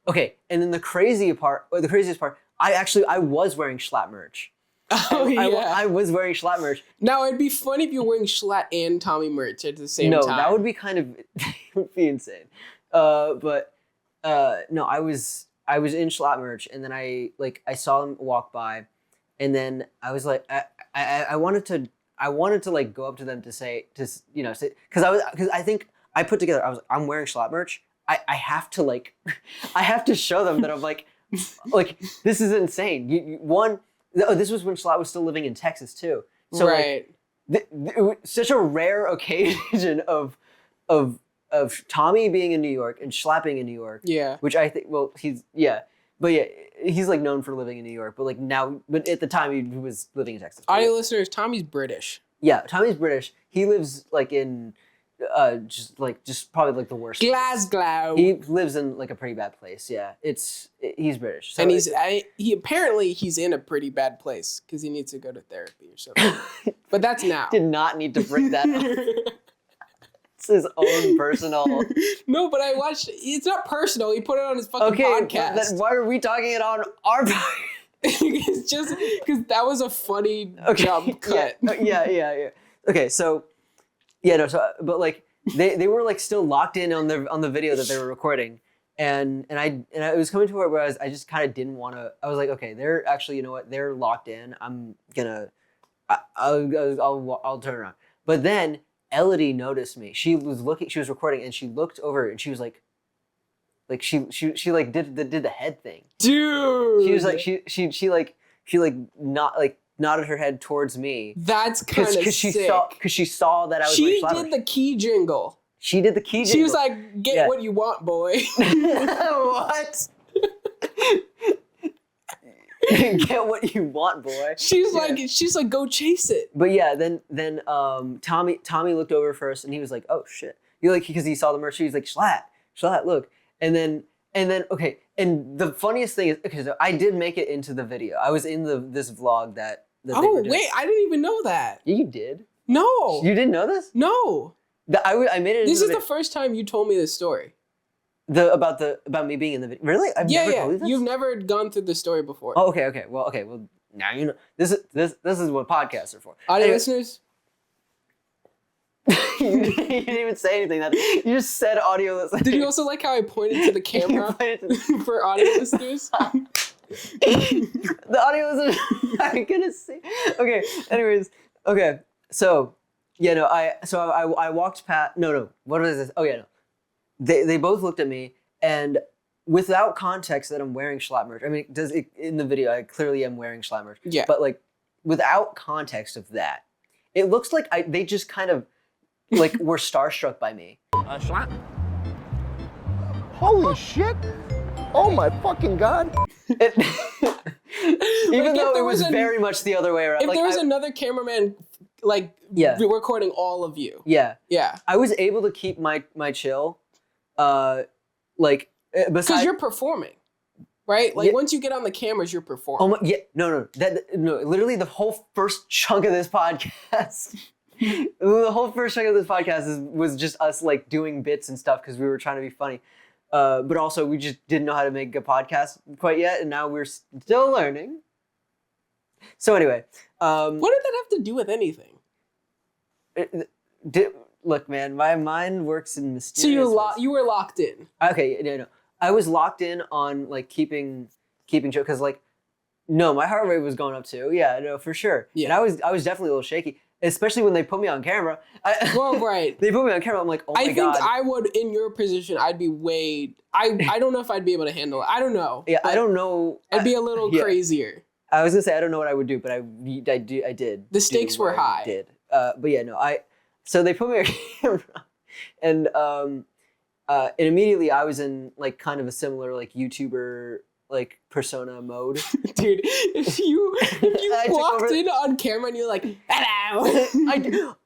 okay. And then the craziest part, I was wearing Schlatt merch. Oh yeah. I was wearing Schlatt merch. Now it'd be funny if you're wearing Schlatt and Tommy merch at the same time. No, that would be kind of it would be insane. But no, I was in Schlatt merch, and then I saw them walk by, and then I was like, I wanted to like go up to them to say because I think I put together I'm wearing Schlatt merch. I have to like I have to show them that I'm like this is insane. This was when Schlatt was still living in Texas too. So right. It was such a rare occasion of Tommy being in New York and Schlatt being in New York. Yeah. Which I think, he's like known for living in New York, but at the time he was living in Texas. Audio listeners, Tommy's British. Yeah, Tommy's British. He lives like in just probably like the worst Glasgow. He lives in like a pretty bad place. Yeah, he's British. So and he's in a pretty bad place because he needs to go to therapy or something. But that's now. Did not need to bring that up. It's his own personal. No, but I watched. It's not personal. He put it on his fucking podcast. Then why are we talking it on our podcast? It's just because that was a funny jump cut. Yeah. Okay, so. Yeah, no, but like they were like still locked in on the video that they were recording, and it was coming to where I just kind of didn't want to. I was like, okay, they're actually, you know what, they're locked in. I'm gonna, I'll turn around. But then Elodie noticed me. She was recording, and she looked over, and she was like she like did the head thing. Dude, she was like she nodded her head towards me. That's kind of sick. Because she saw that I was. She did the key jingle. She did the key jingle. She was like, "Get what you want, boy." What? Get what you want, boy. She's like, go chase it. But yeah, then Tommy looked over first, and he was like, "Oh shit!" Because he saw the merch. He was like, "Schlatt, look!" And then okay. And the funniest thing is, okay, so I did make it into the video. I was in this vlog that oh wait, I didn't even know that. You did? No. You didn't know this? No. I made it. This is the first time you told me this story. About me being in the video. Really? I've never told you this? You've never gone through the story before. Oh, okay. Well, now you know. This is what podcasts are for. Audio listeners. You didn't even say anything. You just said audio listeners. Did you also like how I pointed to the camera for audio listeners? The audio listeners aren't gonna see. Okay. Anyways. Okay. So, yeah. No. I walked past. No. What was this? Oh yeah. No. They both looked at me, and without context that I'm wearing Schlatt merch. I mean, in the video I clearly am wearing Schlatt merch. Yeah. But like, without context of that, it looks like they just kind of. Like, were starstruck by me. Schlatt? Holy shit! Oh my fucking god! Even though it was very much the other way around. If there was another cameraman, recording all of you. Yeah. Yeah. I was able to keep my chill. Because you're performing, right? Like, once you get on the cameras, you're performing. Oh my, yeah. No. Literally, the whole first chunk of this podcast. The whole first chunk of this podcast was just us like doing bits and stuff because we were trying to be funny, but also we just didn't know how to make a podcast quite yet, and now we're still learning. So anyway, what did that have to do with anything? Look, man, my mind works in mysterious ways. So you were locked in. Okay, no, I was locked in on like keeping chill because like, no, my heart rate was going up too. Yeah, no, for sure. Yeah, and I was definitely a little shaky. Especially when they put me on camera. Right. They put me on camera. I'm like, oh my god. I think I would, in your position, I'd be way. I don't know if I'd be able to handle it. I don't know. Yeah, I don't know. I'd be a little crazier. I was gonna say I don't know what I would do, but I did. The stakes were high. I did. But yeah, no. So they put me on camera, and immediately I was in like kind of a similar like YouTuber like persona mode. Dude, if you walked in on camera and you're like, hello.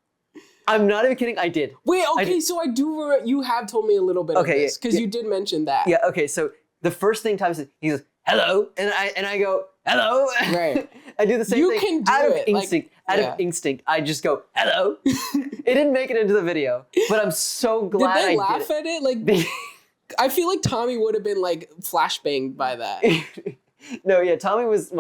I'm not even kidding, I did. Wait, okay, so I do you have told me a little bit of this, because you did mention that. Yeah, okay, so the first thing Tommy said, he's like, hello, and I go, hello. Right. I do the same thing. Can do out of it. instinct. Out of instinct, I just go, hello. It didn't make it into the video, but I'm so glad Did they I laugh did at it? Like, I feel like Tommy would have been like flashbanged by that. No, yeah, Tommy was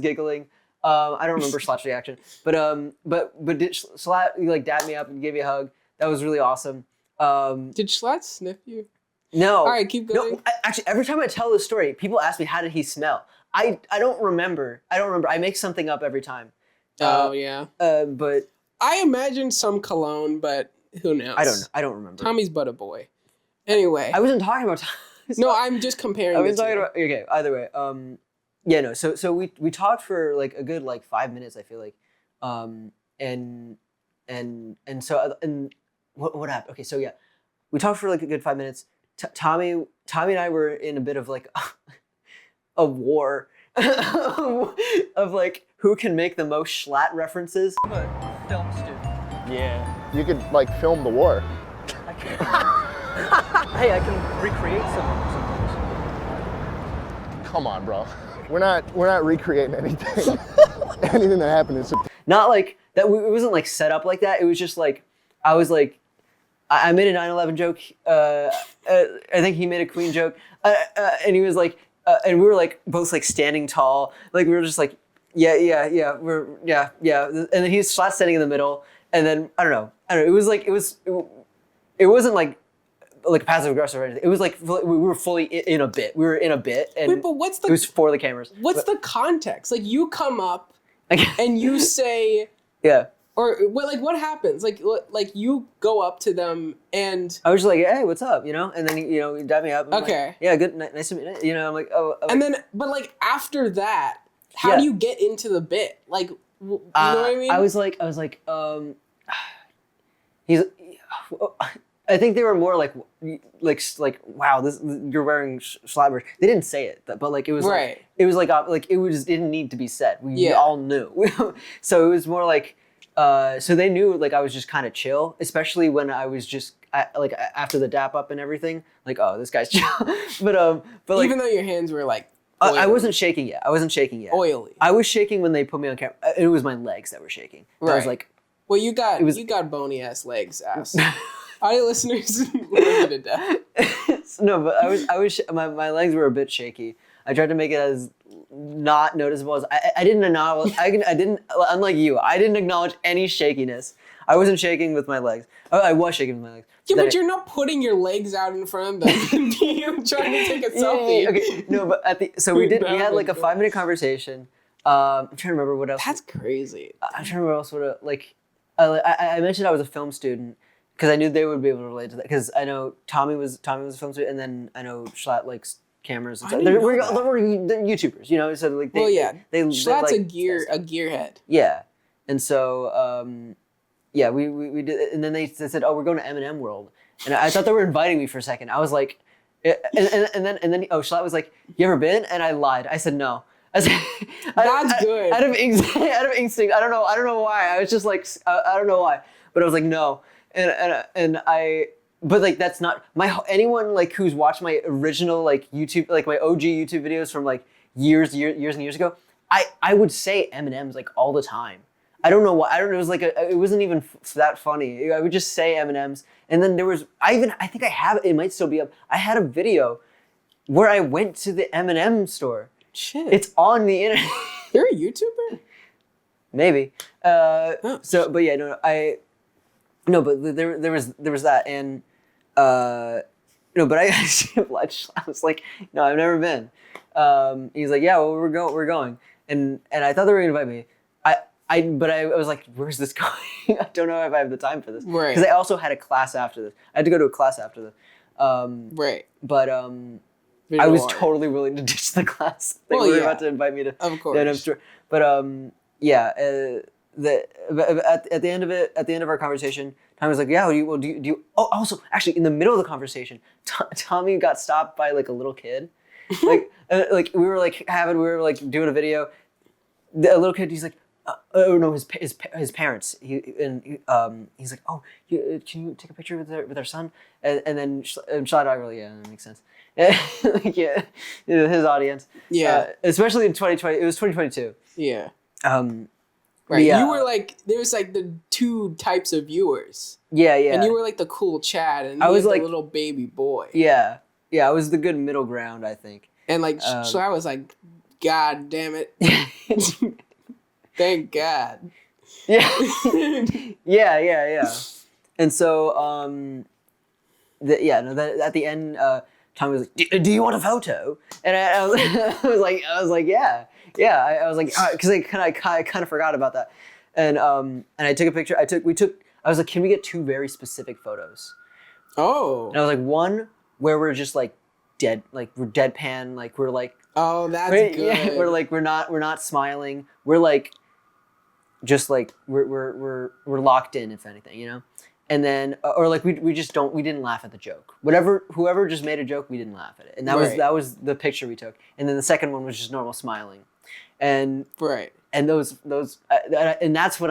giggling. I don't remember Schlatt's reaction, but did Schlatt like dap me up and give me a hug? That was really awesome. Did Schlatt sniff you? No. All right, keep going. No, actually, every time I tell this story, people ask me, how did he smell? I don't remember. I make something up every time. Oh, yeah. But I imagine some cologne, but who knows? I don't remember. Tommy's but a boy. Anyway. I wasn't talking about Tommy. No, I'm just comparing I was talking about, okay, either way. Yeah, no, so we talked for like a good like 5 minutes, I feel like. And what happened? Okay, so yeah. We talked for like a good 5 minutes. Tommy and I were in a bit of like a war of like who can make the most Schlatt references. I'm a film student. Yeah. You could like film the war. Hey, I can recreate some things. Come on, bro. We're not recreating anything. Anything that happened in September. Not like that. It wasn't like set up like that. It was just like I was like. I made a 9/11 joke. I think he made a Queen joke, and he was like, and we were like both like standing tall, like we were just like, yeah, and then he's Schlatt standing in the middle, and then I don't know. It was like it wasn't like passive aggressive or anything. It was like we were fully in a bit. We were in a bit, and wait, but what's the? It was for the cameras. What's the context? Like you come up Okay. and you say, yeah. Or like what happens? Like you go up to them and I was just like, hey, what's up? You know, and then you dap me up. And okay. Like, yeah, good, nice to meet you. You know, I'm like, oh. And then, but like after that, how do you get into the bit? Like, you know what I mean? I was like, he's. I think they were more like, wow, this you're wearing Schlatt. They didn't say it, but like it was right. Like, it was like it didn't need to be said. We all knew. So it was more like. So they knew like I was just kind of chill, especially when I was just like after the dap up and everything. Like, oh, this guy's chill. but like, even though your hands were like, I wasn't shaking yet. Oily. I was shaking when they put me on camera. It was my legs that were shaking. Right. I was like, well, you got bony ass legs, ass. Audio listeners love you to death. No, but my legs were a bit shaky. I tried to make it as not noticeable as I didn't acknowledge. I didn't, unlike you, I didn't acknowledge any shakiness. I wasn't shaking with my legs. I was shaking with my legs. Yeah, but you're not putting your legs out in front of them. You're trying to take a selfie. Yeah. Okay, no, but we had like a 5-minute conversation. I'm trying to remember what else. That's crazy. I'm trying to remember what else I mentioned I was a film student because I knew they would be able to relate to that because I know Tommy was a film student and then I know Schlatt likes cameras and stuff. They're YouTubers, you know. So like, Schlatt's a gearhead. Yeah, and so we did, and then they said, "Oh, we're going to M&M World," and I thought they were inviting me for a second. I was like, and then Schlatt was like, "You ever been?" And I lied. I said no. I said, That's good. Out of instinct. I don't know why. I was just like, I don't know why, but I was like no, and I. But like that's not anyone like who's watched my original like YouTube like my OG YouTube videos from like years and years ago. I would say M&M's like all the time. I don't know why. I don't know. It was like it wasn't even that funny. I would just say M&M's, and then there was I think I have it might still be up. I had a video where I went to the M&M store. Shit, it's on the internet. You're a YouTuber? Maybe. So, but yeah, no, but there was that and. No, but I actually I was like, no, I've never been. He's like, yeah, well, we're going, and I thought they were gonna invite me. But I was like, where's this going? I don't know if I have the time for this. Right. Because I also had a class after this. I had to go to a class after this. Right. But I was totally willing to ditch the class. They were about to invite me to. Of course. But yeah. At the end of our conversation, Tommy was like, "Yeah, do you?" Oh, also, actually, in the middle of the conversation, Tommy got stopped by like a little kid, like we were doing a video. A little kid, he's like, "Oh no, his parents." He's like, "Oh, can you take a picture with our son?" And then Schlatt, I really, yeah, that makes sense. Like, yeah, his audience. Yeah. Especially in 2020. It was 2022. Yeah. Right. Yeah. You were like, there's like the two types of viewers. Yeah, yeah. And you were like the cool Chad, and I was like the little baby boy. Yeah. Yeah, I was the good middle ground, I think. And like, so I was like, God damn it. Thank God. Yeah. Yeah. And so, at the end, Tommy was like, "Do you want a photo?" And I was like, "Yeah." I was like, because I kind of forgot about that, and I took a picture. I was like, "Can we get two very specific photos?" Oh. And I was like, one where we're just like dead, like we're deadpan, like we're like. Oh, that's good. Yeah, we're not smiling. We're like, just like we're locked in, if anything, you know. And then, or like we didn't laugh at the joke. Whoever just made a joke, we didn't laugh at it, and that was the picture we took. And then the second one was just normal smiling, and and those and that's when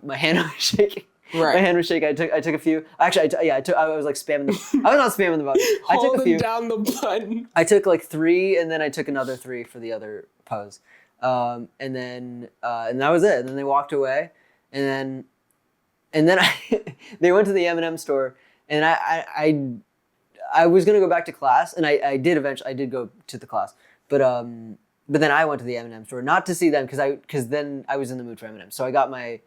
my hand was shaking. Right. My hand was shaking. I took a few. Actually, I was like spamming I was not spamming the button. I took a few. Down the button. I took like 3, and then I took another 3 for the other pose, and then that was it. And then they walked away, and then they went to the M&M store, and I was gonna go back to class, and I did eventually. I did go to the class, but then I went to the M&M store, not to see them, because then I was in the mood for M&M. So I got my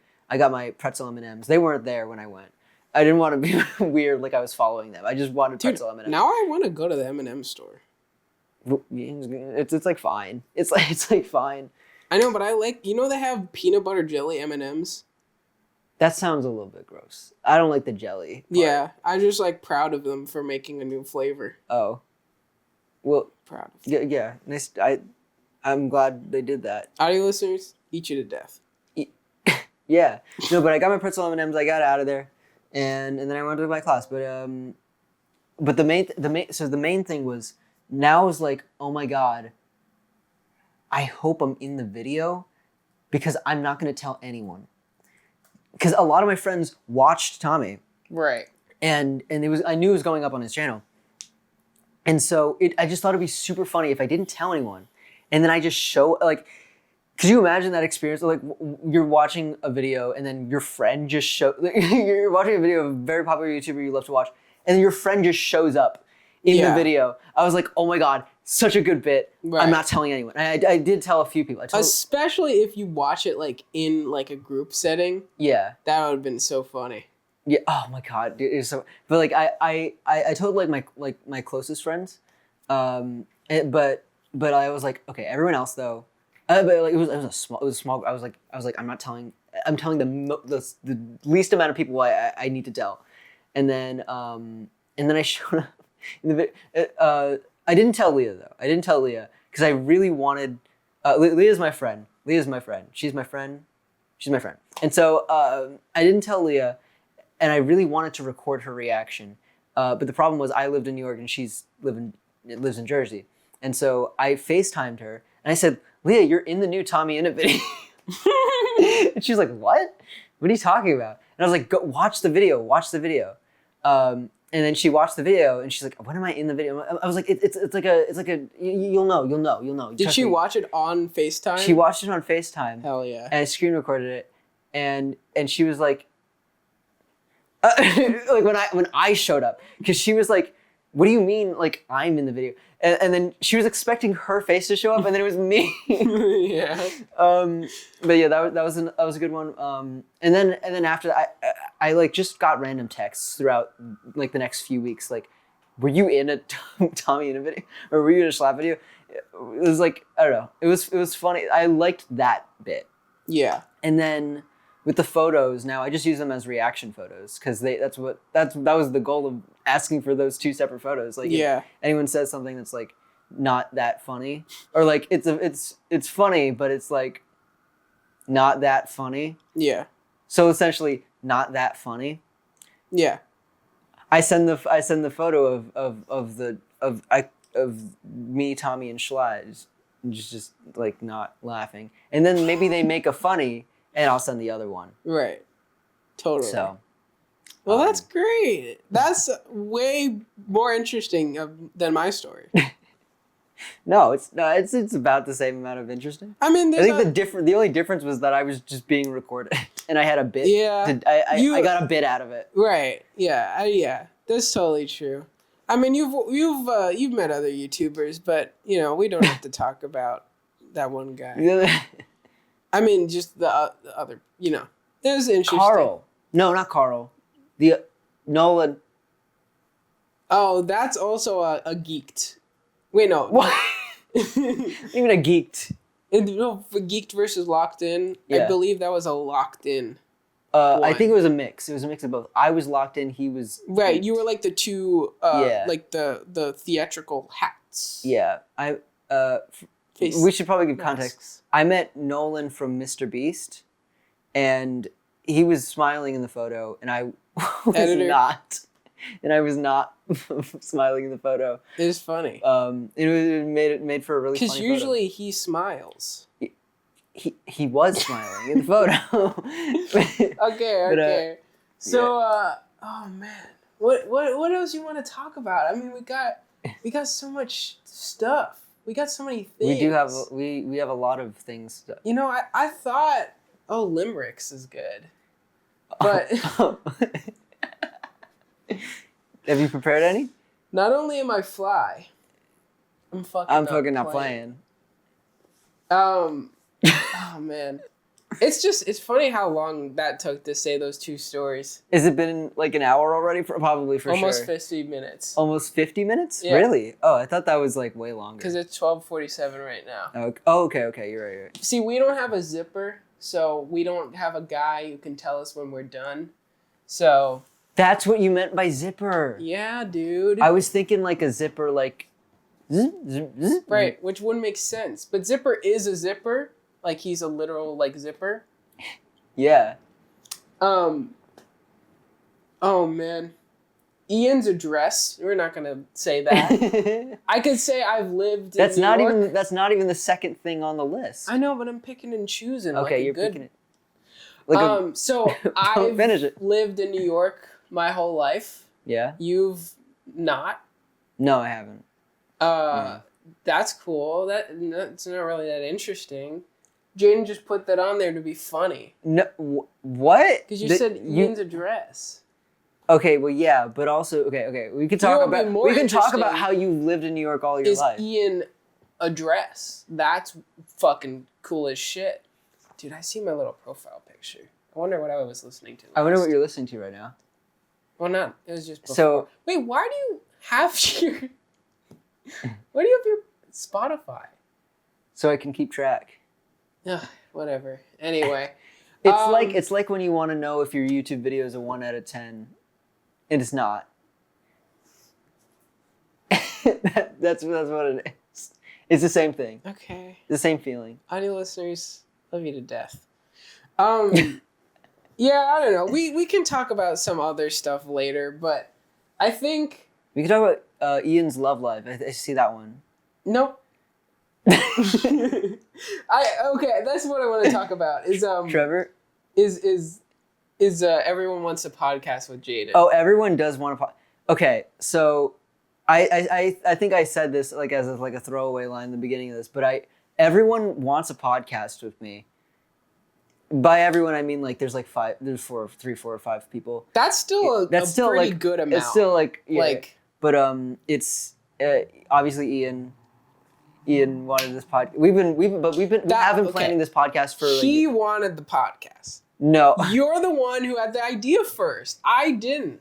pretzel M&Ms. They weren't there when I went. I didn't want to be weird, like I was following them. I just wanted pretzel M&Ms. Now I want to go to the M&M store. It's like fine. It's like fine. I know, but I like, they have peanut butter jelly M&Ms. That sounds a little bit gross. I don't like the jelly part. Yeah, I'm just like proud of them for making a new flavor. Oh. Well, proud of them. Yeah. Nice. I'm glad they did that. Audio listeners, eat you to death. Yeah. No, but I got my pretzel M&Ms. I got out of there, and then I went to my class. But the main thing was, now is like, oh my God, I hope I'm in the video, because I'm not going to tell anyone. Because a lot of my friends watched Tommy. Right. And I knew it was going up on his channel. And so I just thought it'd be super funny if I didn't tell anyone. And then I just show, like, could you imagine that experience? Like, you're watching a video, and then your friend just you're watching a video of a very popular YouTuber you love to watch, and then your friend just shows up in the video. I was like, oh my God, such a good bit. Right. I'm not telling anyone. And I did tell a few people. Especially if you watch it like in like a group setting. Yeah. That would have been so funny. Yeah. Oh my God, dude, it was so. But like I told my closest friends, but I was like, okay, everyone else though. But like it was small. I was like I'm telling the least amount of people I need to tell, and then I showed up in the video. I didn't tell Leah though. I didn't tell Leah because I really wanted. Leah's my friend. She's my friend. And so I didn't tell Leah, and I really wanted to record her reaction. But the problem was I lived in New York and she's lives in Jersey, and so I FaceTimed her and I said, Leah, you're in the new Tommyinnit video. And she's like, what? What are you talking about? And I was like, go watch the video. And then she watched the video and she's like, when am I in the video? I was like, it's like a you'll know. Did she watch it on FaceTime? She watched it on FaceTime. Hell yeah. And I screen recorded it, and she was like, like when I showed up, because she was like, what do you mean, like, I'm in the video? And then she was expecting her face to show up, and then it was me. Yeah. But yeah, that was a good one. And then after that, I like just got random texts throughout like the next few weeks. Like, were you in a Tommyinnit video, or were you in a Schlatt video? It was like, I don't know. It was funny. I liked that bit. Yeah. And then with the photos, now I just use them as reaction photos, because that was the goal of asking for those 2 separate photos. Like, if anyone says something that's like not that funny, or like it's funny, but it's like not that funny. Yeah. So essentially, not that funny. Yeah. I send the photo of me, Tommy, and Schlatt just like not laughing, and then maybe they make a funny. And I'll send the other one. Right. Totally. So, Well, that's great. That's way more interesting than my story. No, it's about the same amount of interesting. I mean, I think the only difference was that I was just being recorded and I had a bit. Yeah. I got a bit out of it. Right. Yeah. Yeah. That's totally true. I mean, you've met other YouTubers, but we don't have to talk about that one guy. I mean, just the other. It was interesting. Carl. No, not Carl. The Nolan. Oh, that's also a geeked. Wait, no. What? Even a geeked. For geeked versus locked in, Yeah. I believe that was a locked in. I think it was a mix. It was a mix of both. I was locked in. He was right. geeked. You were like the two, like the theatrical hats. Yeah. We should probably give context. I met Nolan from Mr. Beast, and he was smiling in the photo, and I was not. And I was not smiling in the photo. It was funny. It made for a really funny photo. Because usually he smiles. He was smiling in the photo. Okay. So, oh man, what else you want to talk about? I mean, we got so much stuff. We got so many things. We do have we have a lot of things. I thought limericks is good, but. Have you prepared any? Not only am I fly, I'm fucking not playing. Oh man. It's funny how long that took to say those two stories. Has it been like an hour already? Probably for Almost sure. 50 minutes. Almost 50 minutes? Yeah. Really? Oh, I thought that was like way longer. Because it's 12:47 right now. Oh, okay. You're right. See, we don't have a zipper, so we don't have a guy who can tell us when we're done. So... That's what you meant by zipper. Yeah, dude. I was thinking like a zipper, like... Zzz, zzz, zzz. Right, which wouldn't make sense. But zipper is a zipper. Like, he's a literal, like, zipper. Yeah. Oh, man. Ian's address. We're not going to say that. I could say I've lived in New York. That's not even the second thing on the list. I know, but I'm picking and choosing. Okay, like you're good... picking it. So I've finish it. lived in New York my whole life. Yeah. You've not. No, I haven't. That's cool. That's not really that interesting. Jaden just put that on there to be funny. No, what? Because you said Ian's address. Okay, well, yeah, but also, okay. We can talk about how you've lived in New York all your life. Ian address? That's fucking cool as shit. Dude, I see my little profile picture. I wonder what I was listening to. I wonder what you're listening to right now. Well, not. It was just before. So wait, why do you have your? Why do you have your Spotify? So I can keep track. Ugh, whatever. Anyway, it's like when you want to know if your YouTube video is a 1 out of 10, and it's not. that's what it is. It's the same thing. Okay. The same feeling. Audio listeners, love you to death. Yeah, I don't know. We can talk about some other stuff later, but I think we can talk about Ian's love life. I see that one. Nope. Okay, that's what I want to talk about. Is Trevor? Is everyone wants a podcast with Jaden? Oh, everyone does want a podcast. Okay, so I think I said this like as a throwaway line in the beginning of this, but everyone wants a podcast with me. By everyone, I mean like there's 4 or 5 people. That's still a pretty good amount. It's still but it's obviously Ian wanted this podcast. We have been planning this podcast for. He wanted the podcast. No, you're the one who had the idea first. I didn't.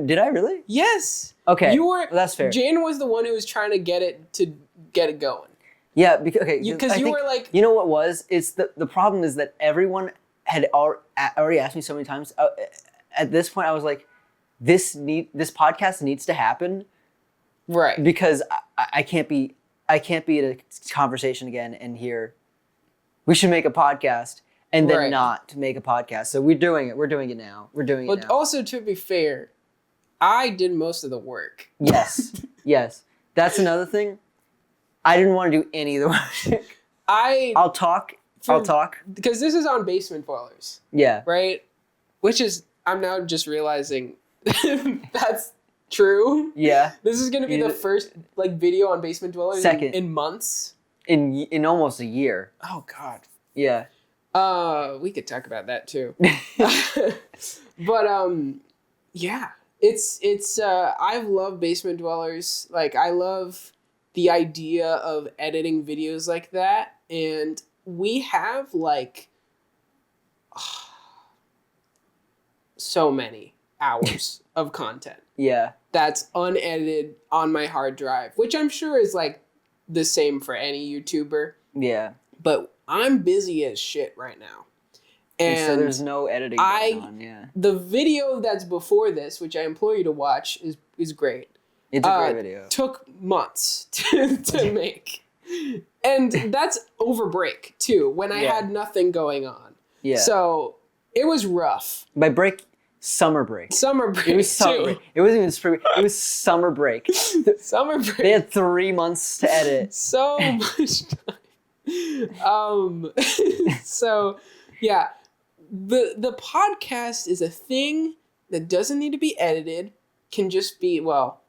Did I really? Yes. Okay. You were. That's fair. Jane was the one who was trying to get it going. Yeah, because you were like, you know what was? It's the problem is that everyone had already asked me so many times. At this point, I was like, this podcast needs to happen, right? Because I can't be at a conversation again and hear we should make a podcast and then not make a podcast. So we're doing it. We're doing it now. But also, to be fair, I did most of the work. Yes, yes. That's another thing. I didn't want to do any of the work. I'll talk. Because this is on Basement Dwellers. Yeah. Right? Which is, I'm now just realizing that's true. Yeah. This is gonna be the first like video on Basement Dwellers in months. In almost a year. Oh God. Yeah. We could talk about that too. But yeah, it's I love Basement Dwellers. Like I love the idea of editing videos like that, and we have like so many hours of content. Yeah. That's unedited on my hard drive, which I'm sure is like the same for any YouTuber. Yeah. But I'm busy as shit right now. And so there's no editing going on, yeah. The video that's before this, which I implore you to watch, is great. It's a great video. Took months to make. And that's over break, too, when I had nothing going on. Yeah. So it was rough. By break, summer break. Summer break, It was summer break. It wasn't even spring break. It was summer break. Summer break. They had 3 months to edit. So much time. So, yeah. The podcast is a thing that doesn't need to be edited. Can just be, well,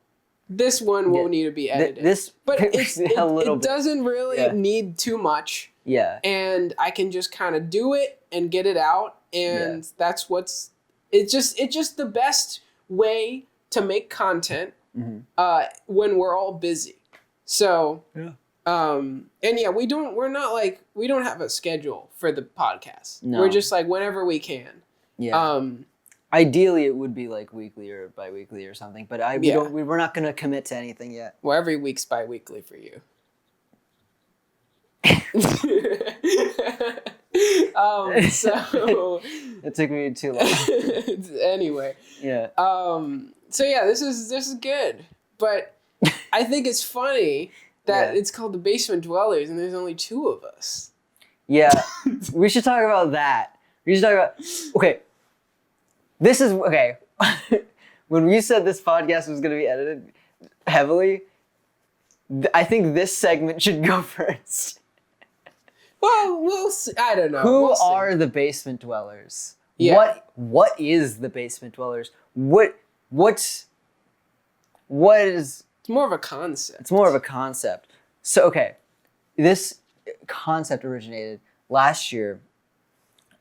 this one won't need to be edited. But it doesn't really need too much. Yeah. And I can just kind of do it and get it out. And that's what's... It's just the best way to make content when we're all busy. So... Yeah. And yeah, we don't have a schedule for the podcast. No. We're just like whenever we can. Yeah. Ideally it would be like weekly or bi-weekly or something, but we're not going to commit to anything yet. Well, every week's bi-weekly for you. So it took me too long. Anyway. Yeah. So yeah, this is good. But I think it's funny that it's called the Basement Dwellers and there's only 2 of us. Yeah. We should talk about that. We should talk about... Okay. This is... Okay. When we said this podcast was going to be edited heavily, I think this segment should go first. Well, we'll see. I don't know. Who are the Basement Dwellers? Yeah. What is the Basement Dwellers? What is... It's more of a concept. It's more of a concept. So, okay. This concept originated last year.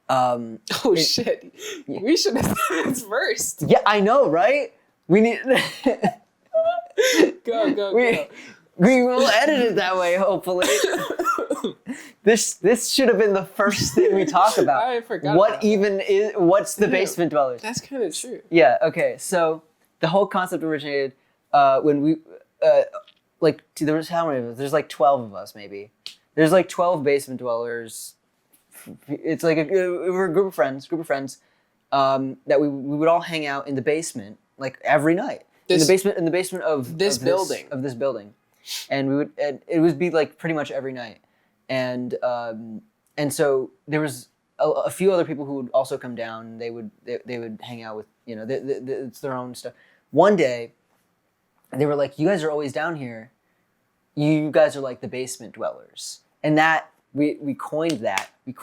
Shit. We should have done this first. Yeah, I know, right? We need... Go. We will edit it that way, hopefully. This should have been the first thing we talk about. I forgot what's the Basement Dwellers? That's kind of true. Yeah, okay. So, the whole concept originated when we... there was how many of us? There's like 12 of us, maybe. There's like 12 Basement Dwellers. It's like we're a group of friends that we would all hang out in the basement like every night. In the basement of this building. And it would be like pretty much every night. And so there was a few other people who would also come down. They would hang out with, it's their own stuff. One day they were like, you guys are always down here. You guys are like the Basement Dwellers. And that, we coined that. We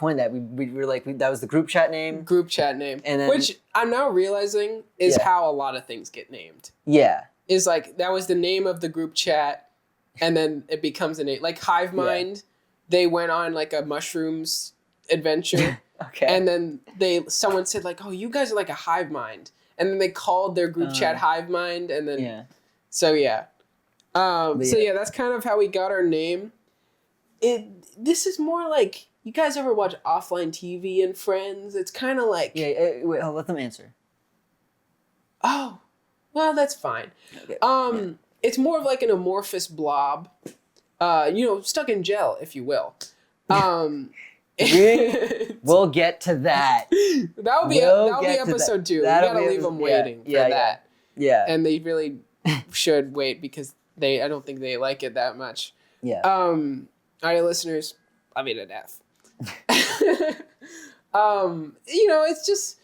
were like, that was the group chat name. And then, which I'm now realizing is how a lot of things get named. Yeah. Is like, that was the name of the group chat, and then it becomes a name. Like Hivemind, they went on like a mushrooms adventure. Okay. And then someone said like, oh, you guys are like a Hivemind. And then they called their group chat Hivemind, and then... Yeah. So yeah. That's kind of how we got our name. This is more like, you guys ever watch Offline TV and Friends? It's kind of like... Yeah, wait, I'll let them answer. Oh, well, that's fine. Okay. It's more of like an amorphous blob, stuck in gel, if you will. We'll get to that. That'll be episode 2. We gotta leave them waiting for that. Yeah. And they really should wait because I don't think they like it that much. Yeah. All right, listeners, love you to death. It's just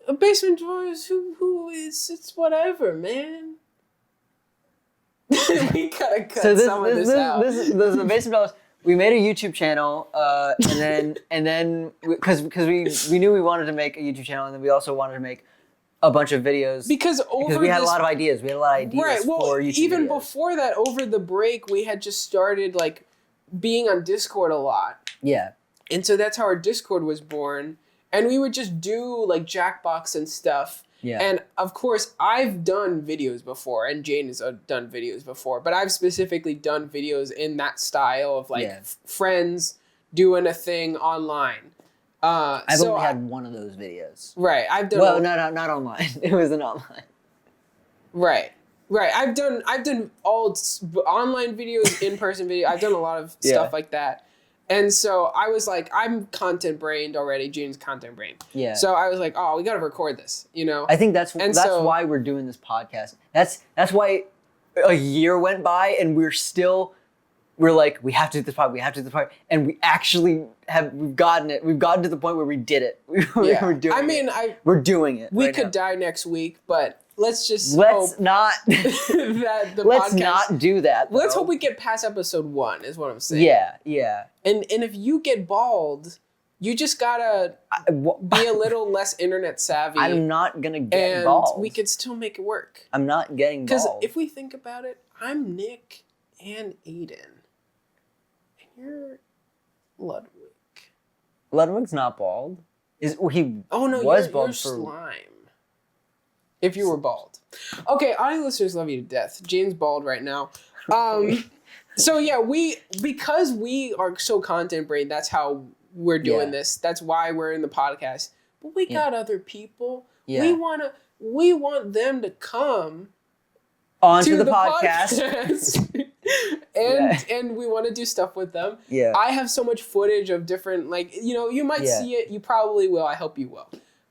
a Basement Dwellers who is, it's whatever, man. We gotta cut some of this out. This is the Basement Dwellers. We made a YouTube channel, and then because we knew we wanted to make a YouTube channel, and then we also wanted to make a bunch of videos because we had a lot of ideas. We had a lot of ideas for YouTube even videos. Before that, over the break, we had just started like being on Discord a lot. Yeah. And so that's how our Discord was born. And we would just do like Jackbox and stuff. Yeah. And of course, I've done videos before, and Jaden has done videos before, but I've specifically done videos in that style of like friends doing a thing online. I've only had one of those videos. Right. I've done. Well, not online. It wasn't online. Right. Right. I've done all online videos, in-person videos. I've done a lot of stuff like that. And so I was like, I'm content brained already. Jaden's content brained. Yeah. So I was like, oh, we got to record this, you know? I think that's why we're doing this podcast. That's why a year went by and we're like, we have to do this podcast, and we actually we've gotten to the point where we did it. We're doing we're doing it. We could die next week, but let's not that the let's podcast, not do that. Though. Let's hope we get past episode 1 is what I'm saying. Yeah. And if you get bald, you just gotta be a little less internet savvy. I'm not gonna get bald. We could still make it work. I'm not getting bald. Because if we think about it, I'm Nick and Aiden. You're Ludwig. Ludwig's not bald. Oh no, was you're bald slime. If you were bald. Okay, audio listeners love you to death. Jane's bald right now. So yeah, because we are so content brain, that's how we're doing this. That's why we're in the podcast. But we got other people. Yeah. We want them to come onto the podcast. And we want to do stuff with them. Yeah. I have so much footage of different, like, you know, you might see it. You probably will. I hope you will.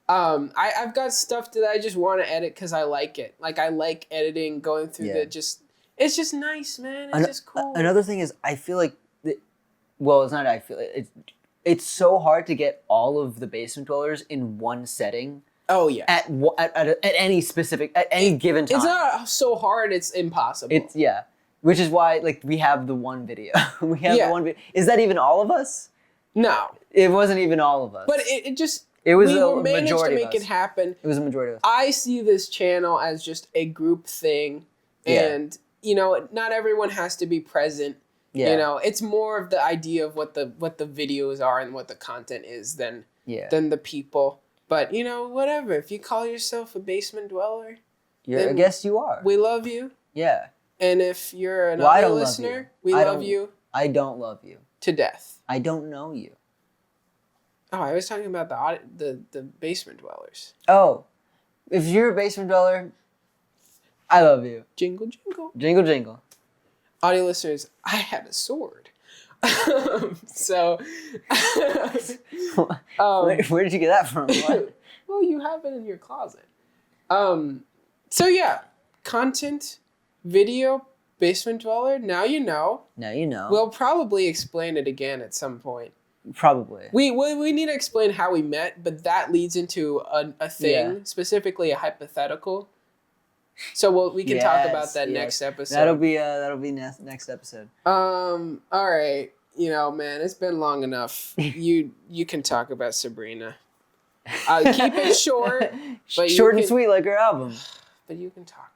I've got stuff that I just want to edit because I like it. Like, I like editing, going through it's just nice, man. It's just cool. Another thing is, I feel like, it's so hard to get all of the basement dwellers in one setting. Oh yeah. At any given time. It's not so hard. It's impossible. Which is why, like, we have the one video. The one video. Is that even all of us? No. It wasn't even all of us. But it was a majority to make it happen. It was a majority of us. I see this channel as just a group thing. And, you know, not everyone has to be present. Yeah. You know, it's more of the idea of what the videos are and what the content is than the people. But, you know, whatever. If you call yourself a basement dweller, I guess you are. We love you. Yeah. And if you're an audio listener, we love you. I don't love you. To death. I don't know you. Oh, I was talking about the basement dwellers. Oh. If you're a basement dweller, I love you. Jingle, jingle. Jingle, jingle. Audio listeners, I had a sword. So... where did you get that from? What? Well, you have it in your closet. So yeah, content... Video, basement dweller, now you know. Now you know. We'll probably explain it again at some point. Probably. We need to explain how we met, but that leads into a thing, specifically a hypothetical. So we can talk about that next episode. That'll be next episode. All right. You know, man, it's been long enough. You can talk about Sabrina. Keep it short. But short and sweet like her album. But you can talk.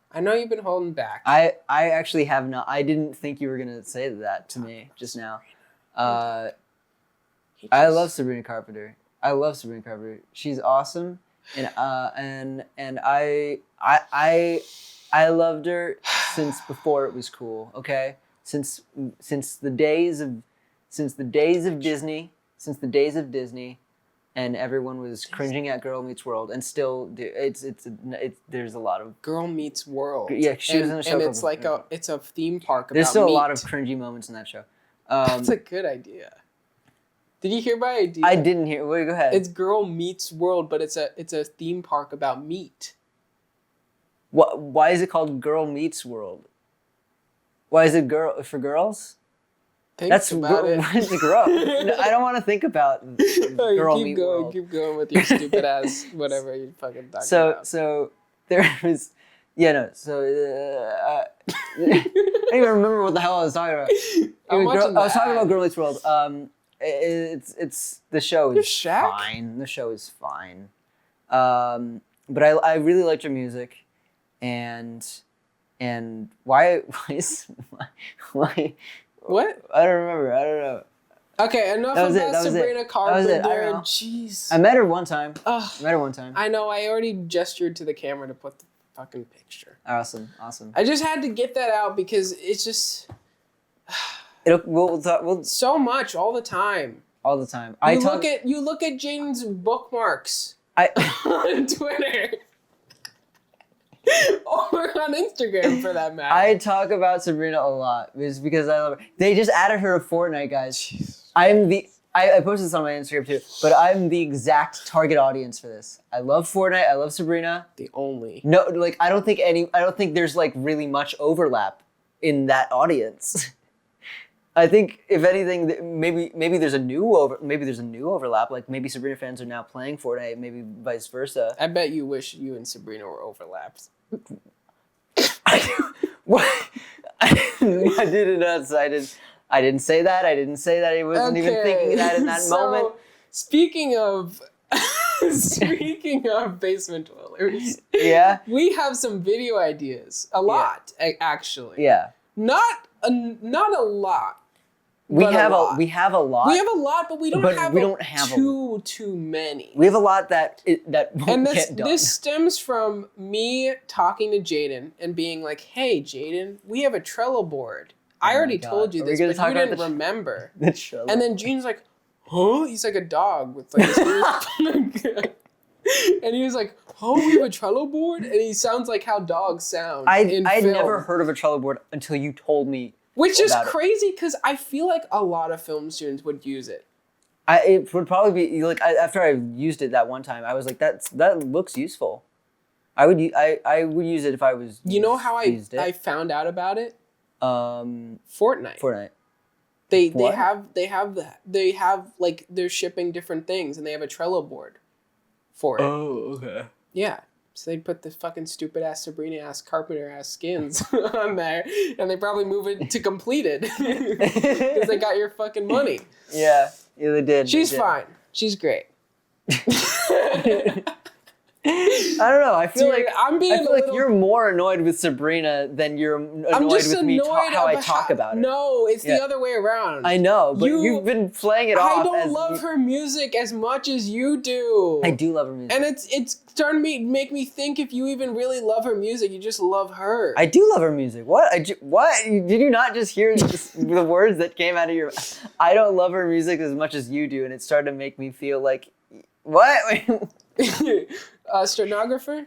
I know you've been holding back. I actually have not. I didn't think you were going to say that to me just now. I love Sabrina Carpenter. She's awesome. And I loved her since before it was cool, okay? Since the days of Disney, and everyone was cringing at Girl Meets World, and still there's a lot of Girl Meets World. Yeah, she was in a show. And it's like it's a theme park. There's about still meat. a lot of cringy moments in that show. That's a good idea. Did you hear my idea? I didn't hear. Wait, go ahead. It's Girl Meets World, but it's a theme park about meat. What? Why is it called Girl Meets World? Why is it for girls? That's about it. It's gross. I don't want to think about Girl Meet World. Keep going with your stupid ass whatever you fucking talking about. So there was, So I don't even remember what the hell I was talking about. I was talking about Girl Meets World. It's the show is fine. The show is fine. but I really liked your music, and why What? I don't remember. I don't know. Okay, enough about Sabrina Carpenter. Jeez. I met her one time. Ugh. I met her one time. I know. I already gestured to the camera to put the fucking picture. Awesome. I just had to get that out because it's just We'll so much all the time. All the time. You look at Jaden's bookmarks on Twitter. Or on Instagram, for that matter. I talk about Sabrina a lot because I love her. They just added her to Fortnite, guys. Jeez. I posted this on my Instagram too, but I'm the exact target audience for this. I love Fortnite. I love Sabrina. No, like I don't think there's like really much overlap in that audience. I think if anything, maybe there's a new overlap. Like maybe Sabrina fans are now playing Fortnite, maybe vice versa. I bet you wish you and Sabrina were overlapped. What? I didn't say that. I wasn't even thinking that in that moment. Speaking of basement dwellers, yeah, we have some video ideas. A lot, actually. Yeah. Not a lot. We have a lot. We have a lot, but we don't have too many. We have a lot that won't get done. This stems from me talking to Jaden and being like, "Hey, Jaden, we have a Trello board. I already told you this, but you didn't remember." The Trello. And then Jaden's like, "Huh?" He's like a dog with like his ears. And he was like, "Oh, we have a Trello board?" And he sounds like how dogs sound. I'd never heard of a Trello board until you told me. Which is crazy because I feel like a lot of film students would use it. It would probably be like after I used it that one time, I was like, that looks useful. I would use it if I was. You know how I found out about it? Fortnite. They have like they're shipping different things and they have a Trello board for it. Oh, okay. Yeah. So they put the fucking stupid ass Sabrina ass Carpenter ass skins on there, and they probably move it to completed because they got your fucking money. Yeah, they did. She's fine. She's great. I don't know. I feel like you're more annoyed with Sabrina than you're annoyed with me how I talk about her. No, it's the other way around. I know, but you've been playing it off. I don't love her music as much as you do. I do love her music, and it's starting to make me think if you even really love her music, you just love her. I do love her music. What? What? Did you not just hear the words that came out of your mouth? I don't love her music as much as you do, and it started to make me feel like what? Stenographer?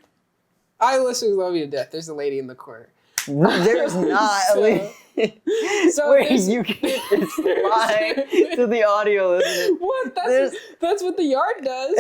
I literally love you to death. There's a lady in the corner. There's not a lady. Wait, you can't lie to the audio listener. What? That's what the yard does.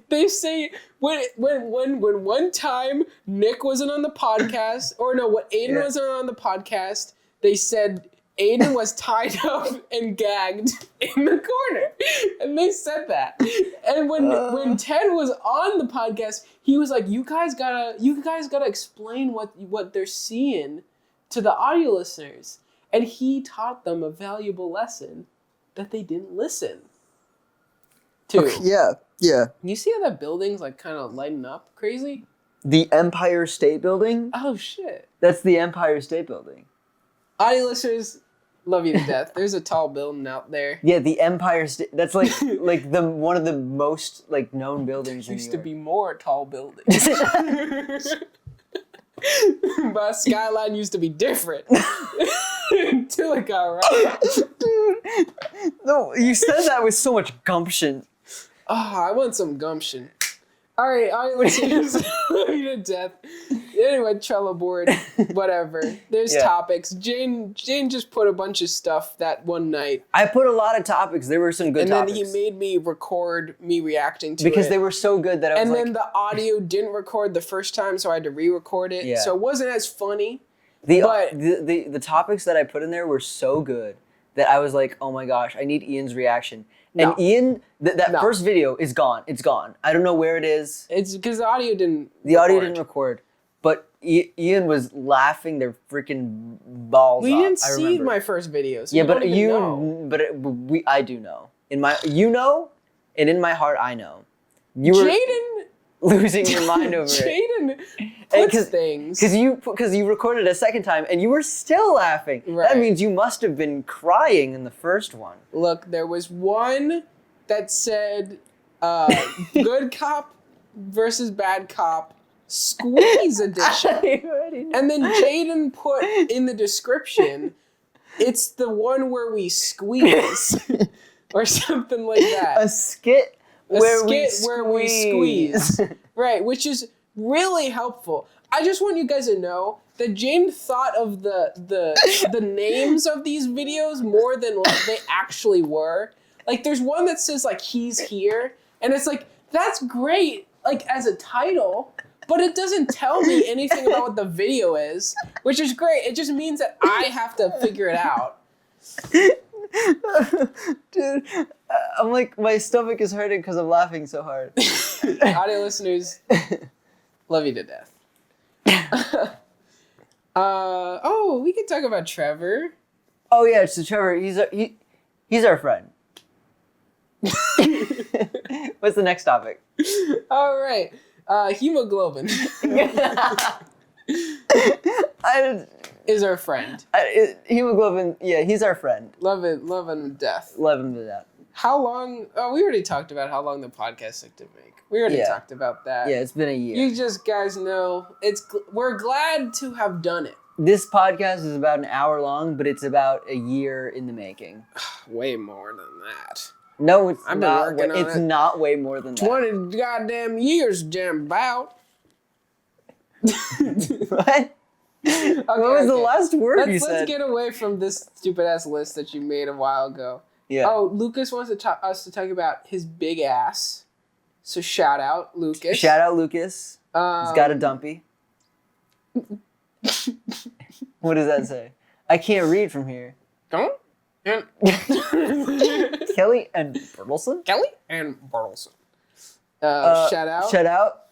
They say when one time Nick wasn't on the podcast, or no, when Aiden wasn't on the podcast, they said Aiden was tied up and gagged in the corner, and they said that. And when Ted was on the podcast, he was like, "You guys gotta explain what they're seeing to the audio listeners," and he taught them a valuable lesson that they didn't listen to. Okay, yeah. You see how that building's like kind of lighting up crazy? The Empire State Building? Oh shit! That's the Empire State Building. Audio listeners, love you to death. There's a tall building out there. Yeah, the Empire State. That's like one of the most like known buildings. There used to be more tall buildings. But skyline used to be different until it got right. Dude, no, you said that with so much gumption. Oh, I want some gumption. All right, audio listeners, love you to death. Anyway, Trello board, whatever. There's topics. Jane just put a bunch of stuff that one night. I put a lot of topics. There were some good topics. And then he made me record me reacting to it. Because they were so good that I was then the audio didn't record the first time, so I had to re-record it. Yeah. So it wasn't as funny. The topics that I put in there were so good that I was like, oh my gosh, I need Ian's reaction. And Ian, that first video is gone. It's gone. I don't know where it is. It's because the audio didn't record. But Ian was laughing their freaking balls off. You didn't see my first video, so I do know. And in my heart, I know. Jaden losing your mind over Jaden puts things. Because you recorded a second time and you were still laughing. Right. That means you must have been crying in the first one. Look, there was one that said good cop versus bad cop squeeze edition. And then Jaden put in the description, it's the one where we squeeze or something like that. A skit where we squeeze. Right, which is really helpful. I just want you guys to know that Jaden thought of the names of these videos more than like they actually were. Like there's one that says like he's here, and it's like that's great like as a title, but it doesn't tell me anything about what the video is, which is great. It just means that I have to figure it out. Dude, I'm like, my stomach is hurting because I'm laughing so hard. Audio listeners, love you to death. We can talk about Trevor. Oh yeah, so Trevor, he's our friend. What's the next topic? All right, hemoglobin is our friend. Hemoglobin, yeah, he's our friend. Love him to death. Love him to death. How long? Oh, we already talked about how long the podcast took to make. We already talked about that. Yeah, it's been a year. You just guys know we're glad to have done it. This podcast is about an hour long, but it's about a year in the making. Way more than that. No, it's I've been not. working on It's it. not way more than that. 20 goddamn years, damn about. What? What was the last word you said? Let's get away from this stupid ass list that you made a while ago. Yeah. Oh, Lucas wants us to talk about his big ass. So shout out, Lucas. Shout out, Lucas. He's got a dumpy. What does that say? I can't read from here. Don't? Kelly and Bertelson? Kelly and Bertelson. Shout out. Shout out.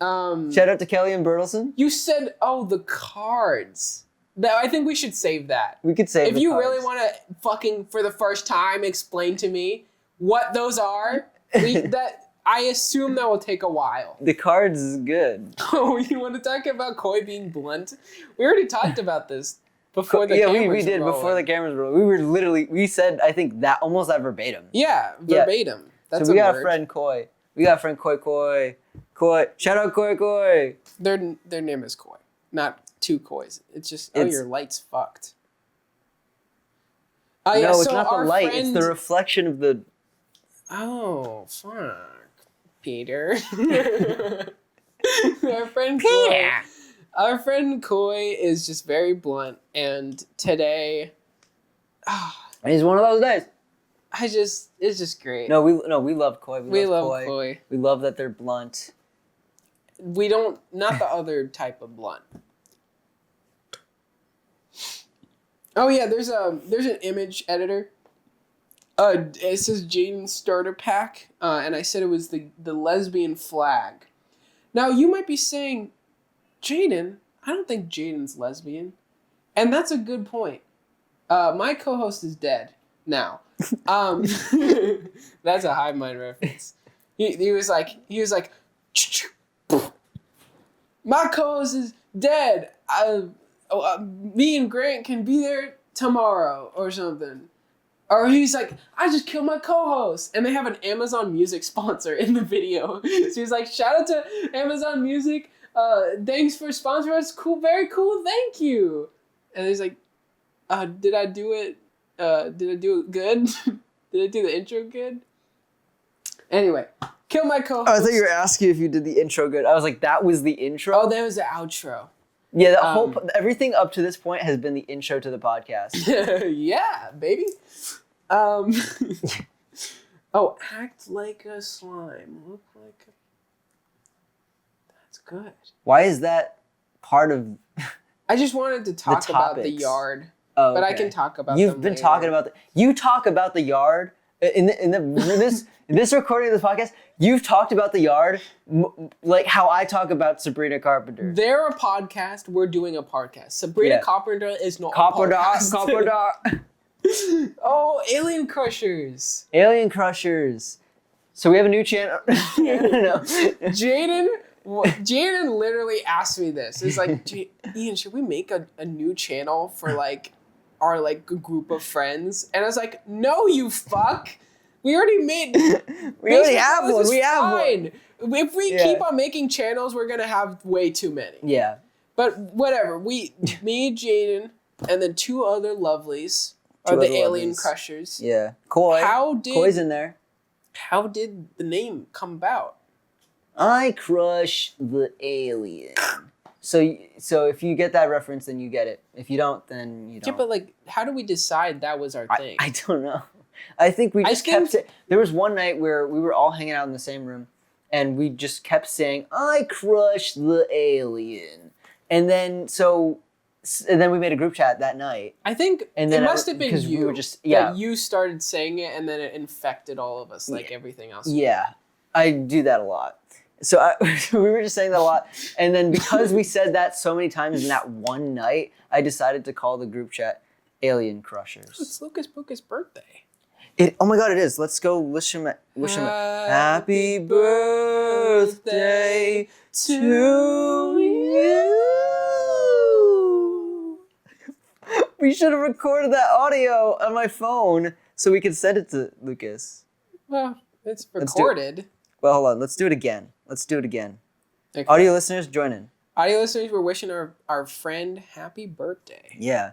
Shout out to Kelly and Bertelson. You said, the cards. I think we should save that. We could save if the you cards. really want to fucking, for the first time, explain to me what those are, I assume that will take a while. The cards is good. Oh, you want to talk about Koi being blunt? We already talked about this before the cameras we did rolling. before the cameras were rolling. We said, I think, that almost that verbatim. Yeah, verbatim. That's so we got word. a friend Koi. We got a friend Koi. Shout out Koi. Their name is Koi, not two Kois. It's just your light's fucked. No, yeah, it's so not the our light. friend... It's the reflection of the. Oh fuck, Peter. Our friend Peter. Our friend Koi is just very blunt, and today, It's one of those days. it's just great. No, we love Koi. We love Koi. We love that they're blunt. We don't, not the other type of blunt. Oh yeah, there's an image editor. It says Jaden starter pack, and I said it was the lesbian flag. Now you might be saying, Jaden, I don't think Jaden's lesbian, and that's a good point. My co-host is dead now. That's a Hivemind reference. He was like, my co-host is dead. Me and Grant can be there tomorrow or something. Or he's like, I just killed my co-host. And they have an Amazon Music sponsor in the video. So he's like, shout out to Amazon Music. Thanks for sponsoring us. Cool, very cool. Thank you. And he's like, did I do it? Did I do it good? Did I do the intro good? Anyway, kill my co-host. I thought you were asking if you did the intro good. I was like, that was the intro? Oh, that was the outro. Yeah, everything up to this point has been the intro to the podcast. Yeah, baby. Act like a slime. Look like a... That's good. Why is that part of... I just wanted to talk about the yard. Oh, but okay. I can talk about You've them been later. talking about... You talk about the yard... In this recording of this podcast, you've talked about the yard like how I talk about Sabrina Carpenter. They're a podcast. We're doing a podcast. Sabrina Carpenter is not a podcast. Carpenter. Oh, Alien Crushers. Alien Crushers. So we have a new channel. No. Jaden Jaden literally asked me this. It's like, Ian, should we make a new channel for like our like group of friends? And I was like, no, you fuck. We already made. We already have one. We have one. If we keep on making channels, we're gonna have way too many. Yeah. But whatever. Me, Jaden, and then 2 other lovelies are the alien crushers. Yeah. Koi's in there. How did the name come about? I crush the alien. So if you get that reference, then you get it. If you don't, then you don't. Yeah, but like, how do we decide that was our thing? I don't know. I think we just kept it. There was one night where we were all hanging out in the same room, and we just kept saying, "I crush the alien," and then we made a group chat that night. I think it must have been you. We were just that you started saying it, and then it infected all of us, like everything else. Yeah, I do that a lot. So we were just saying that a lot, and then because we said that so many times in that one night, I decided to call the group chat "Alien Crushers." It's Lucas Book's birthday. Oh my God, it is. Let's go wish him happy birthday to you. We should have recorded that audio on my phone so we could send it to Lucas. Well, it's recorded. Well, hold on. Let's do it again. Okay. Audio listeners, join in. Audio listeners, we're wishing our friend happy birthday. Yeah.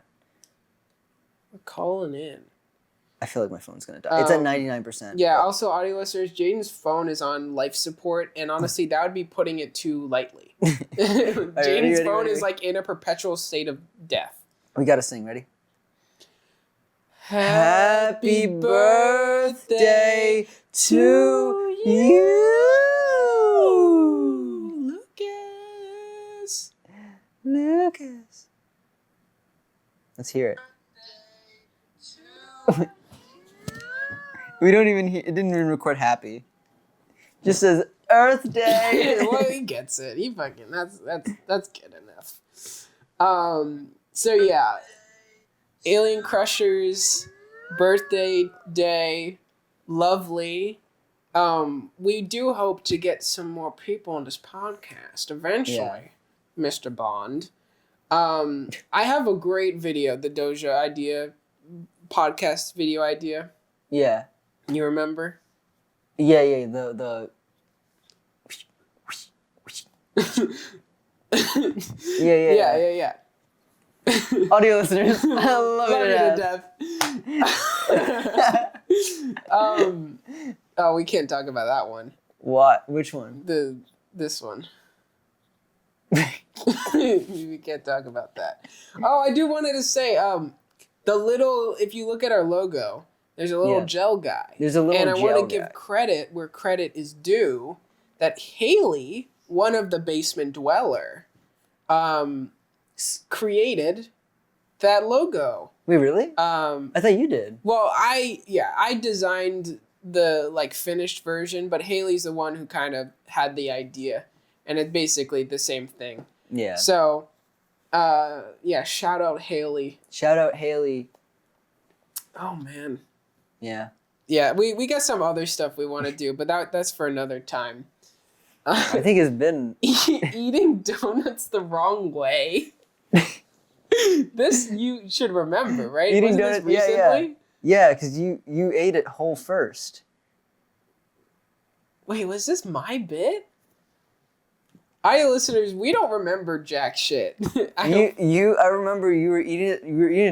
We're calling in. I feel like my phone's going to die. It's at 99%. Yeah, also, audio listeners, Jaden's phone is on life support, and honestly, that would be putting it too lightly. Jaden's phone is like in a perpetual state of death. We got to sing. Ready? Happy birthday to you, Lucas. Let's hear it. We don't even hear, it didn't even record happy. Just says Earth Day. Well, he gets it. He fucking that's good enough. So yeah, Alien Crushers, birthday day, lovely. We do hope to get some more people on this podcast eventually, Mr. Bond. I have a great video, the Doja idea, podcast video idea. Yeah. You remember? Yeah, the yeah. Audio listeners, I love it to death. Oh, we can't talk about that one. What? Which one? This one. We can't talk about that. Oh, I do wanted to say, if you look at our logo, there's a little gel guy. There's a little gel guy. And I want to give credit where credit is due, that Haley, one of the basement dweller, created that logo. Wait, really? I thought you did. Well, I designed the like finished version, but Haley's the one who kind of had the idea, and it's basically the same thing. Yeah. So, shout out Haley. Shout out Haley. Oh man. Yeah. Yeah, we got some other stuff we want to do, but that's for another time. I think it's been eating donuts the wrong way. This you should remember, right? Eating donuts recently? Yeah, because you ate it whole first. Wait, was this my bit? Audio listeners, we don't remember jack shit. I remember you were eating a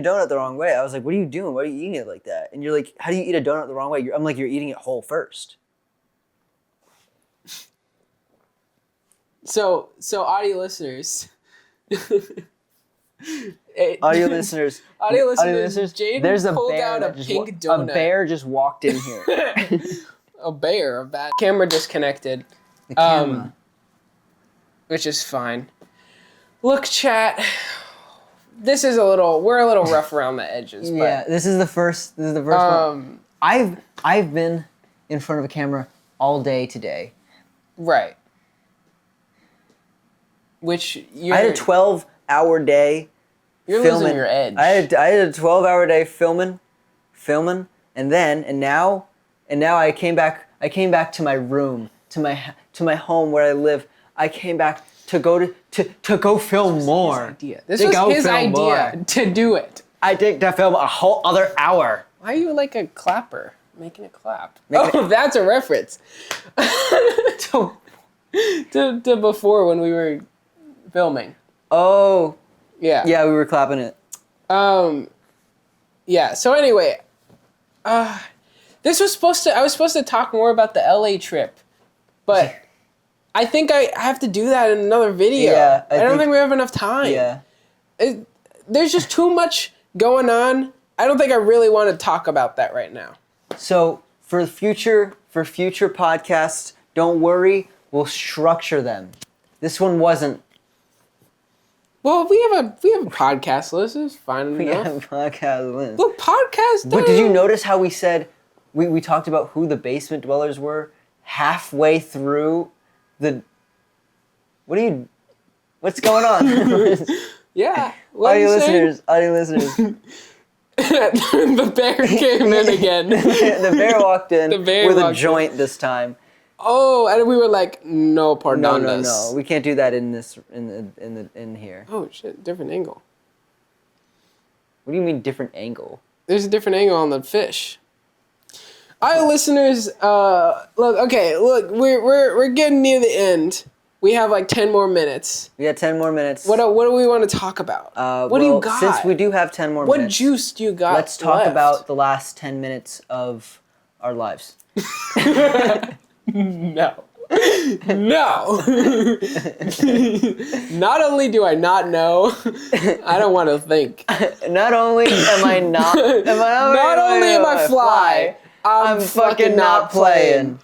donut the wrong way. I was like, what are you doing? Why are you eating it like that? And you're like, how do you eat a donut the wrong way? I'm like, you're eating it whole first. So audio listeners. Audio listeners, Jaden there's a pulled bear out a pink donut. A bear just walked in here. A bad camera disconnected. The camera. Which is fine. Look, chat. We're a little rough around the edges. Yeah, but, this is the first one. I've been in front of a camera all day today. Right. I had a 12-hour day. You're filming. Losing your edge. I had a 12-hour day filming, and now I came back to my room, to my home where I live. I came back to go film more. This was his idea to do it. I did to film a whole other hour. Why are you like a clapper? Making a clap. That's a reference. to before when we were filming. Oh. Yeah. Yeah, we were clapping it. Yeah, so anyway, I was supposed to talk more about the LA trip, but I think I have to do that in another video. Yeah, I don't think we have enough time. Yeah. There's just too much going on. I don't think I really want to talk about that right now. So for future podcasts, don't worry, we'll structure them. This one wasn't. Well, we have a podcast list. It's fine enough. We have a podcast list. Look, podcast. But did you notice how we said we talked about who the basement dwellers were halfway through the? What's going on? Yeah. Audio listeners. The bear came in again. The bear walked in with a joint this time. Oh, and we were like, no, pardon us. No, we can't do that in here. Oh shit, different angle. What do you mean different angle? There's a different angle on the fish. All right, listeners, look, we're getting near the end. We have like 10 more minutes. We got 10 more minutes. What do we want to talk about? What do you got? Since we do have 10 more minutes. What juice do you got? Let's talk about the last 10 minutes of our lives. No. No. Not only do I not know, I don't want to think. Not only am I not. Not only am I fly, I'm fucking not playing.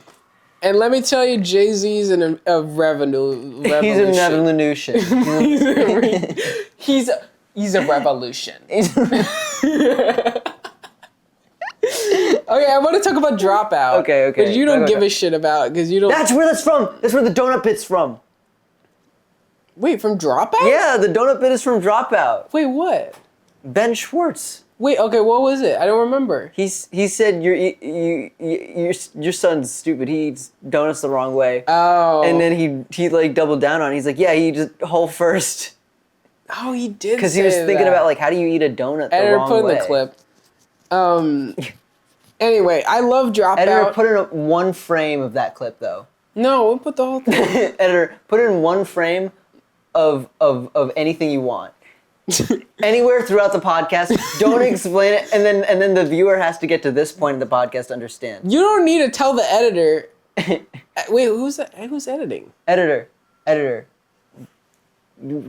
And let me tell you, Jay-Z's a revolution. He's a revolution. He's a revolution. Okay, I want to talk about Dropout. Okay. But you don't give a shit about because you don't. That's where that's from. That's where the donut bit's from. Wait, from Dropout? Yeah, the donut bit is from Dropout. Wait, what? Ben Schwartz. Wait, okay, what was it? I don't remember. He said your son's stupid. He eats donuts the wrong way. Oh. And then he like doubled down on it. He's like, yeah, he just whole first. Oh, he did. Because he was thinking about like, how do you eat a donut the wrong way? Editor put in the clip. Anyway, I love Dropout. Editor, put in one frame of that clip though. No, we'll put the whole thing. Editor, put in one frame of anything you want. Anywhere throughout the podcast. Don't explain it, and then the viewer has to get to this point in the podcast to understand. You don't need to tell the editor. Wait, who's editing? Editor.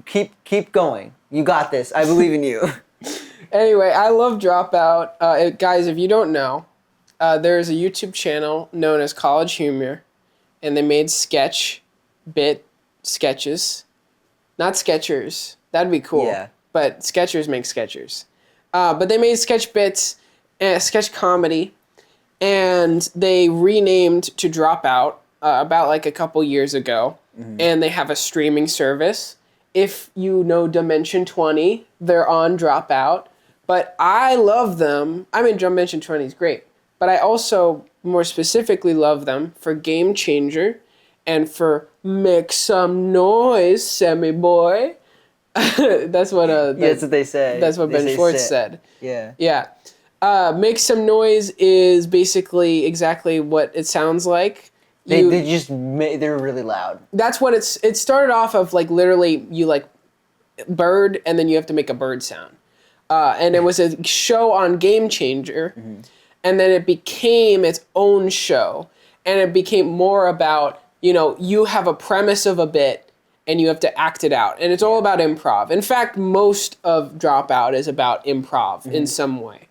Keep going. You got this. I believe in you. Anyway, I love Dropout. Guys, if you don't know, there is a YouTube channel known as College Humor, and they made sketches, not sketchers. That'd be cool. Yeah. But sketchers make sketchers. But they made sketch bits, sketch comedy, and they renamed to Dropout about like a couple years ago. Mm-hmm. And they have a streaming service. If you know Dimension 20, they're on Dropout. But I love them. I mean, Dimension 20 is great. But I also more specifically love them for Game Changer and for Make Some Noise, Semi Boy. That's what that's what they say. That's what Ben Schwartz said. Yeah. Make Some Noise is basically exactly what it sounds like. They're really loud. That's what it started off of, like literally you like bird and then you have to make a bird sound. And it was a show on Game Changer, mm-hmm. and then it became its own show, and it became more about, you have a premise of a bit and you have to act it out. And it's all about improv. In fact, most of Dropout is about improv mm-hmm. in some way,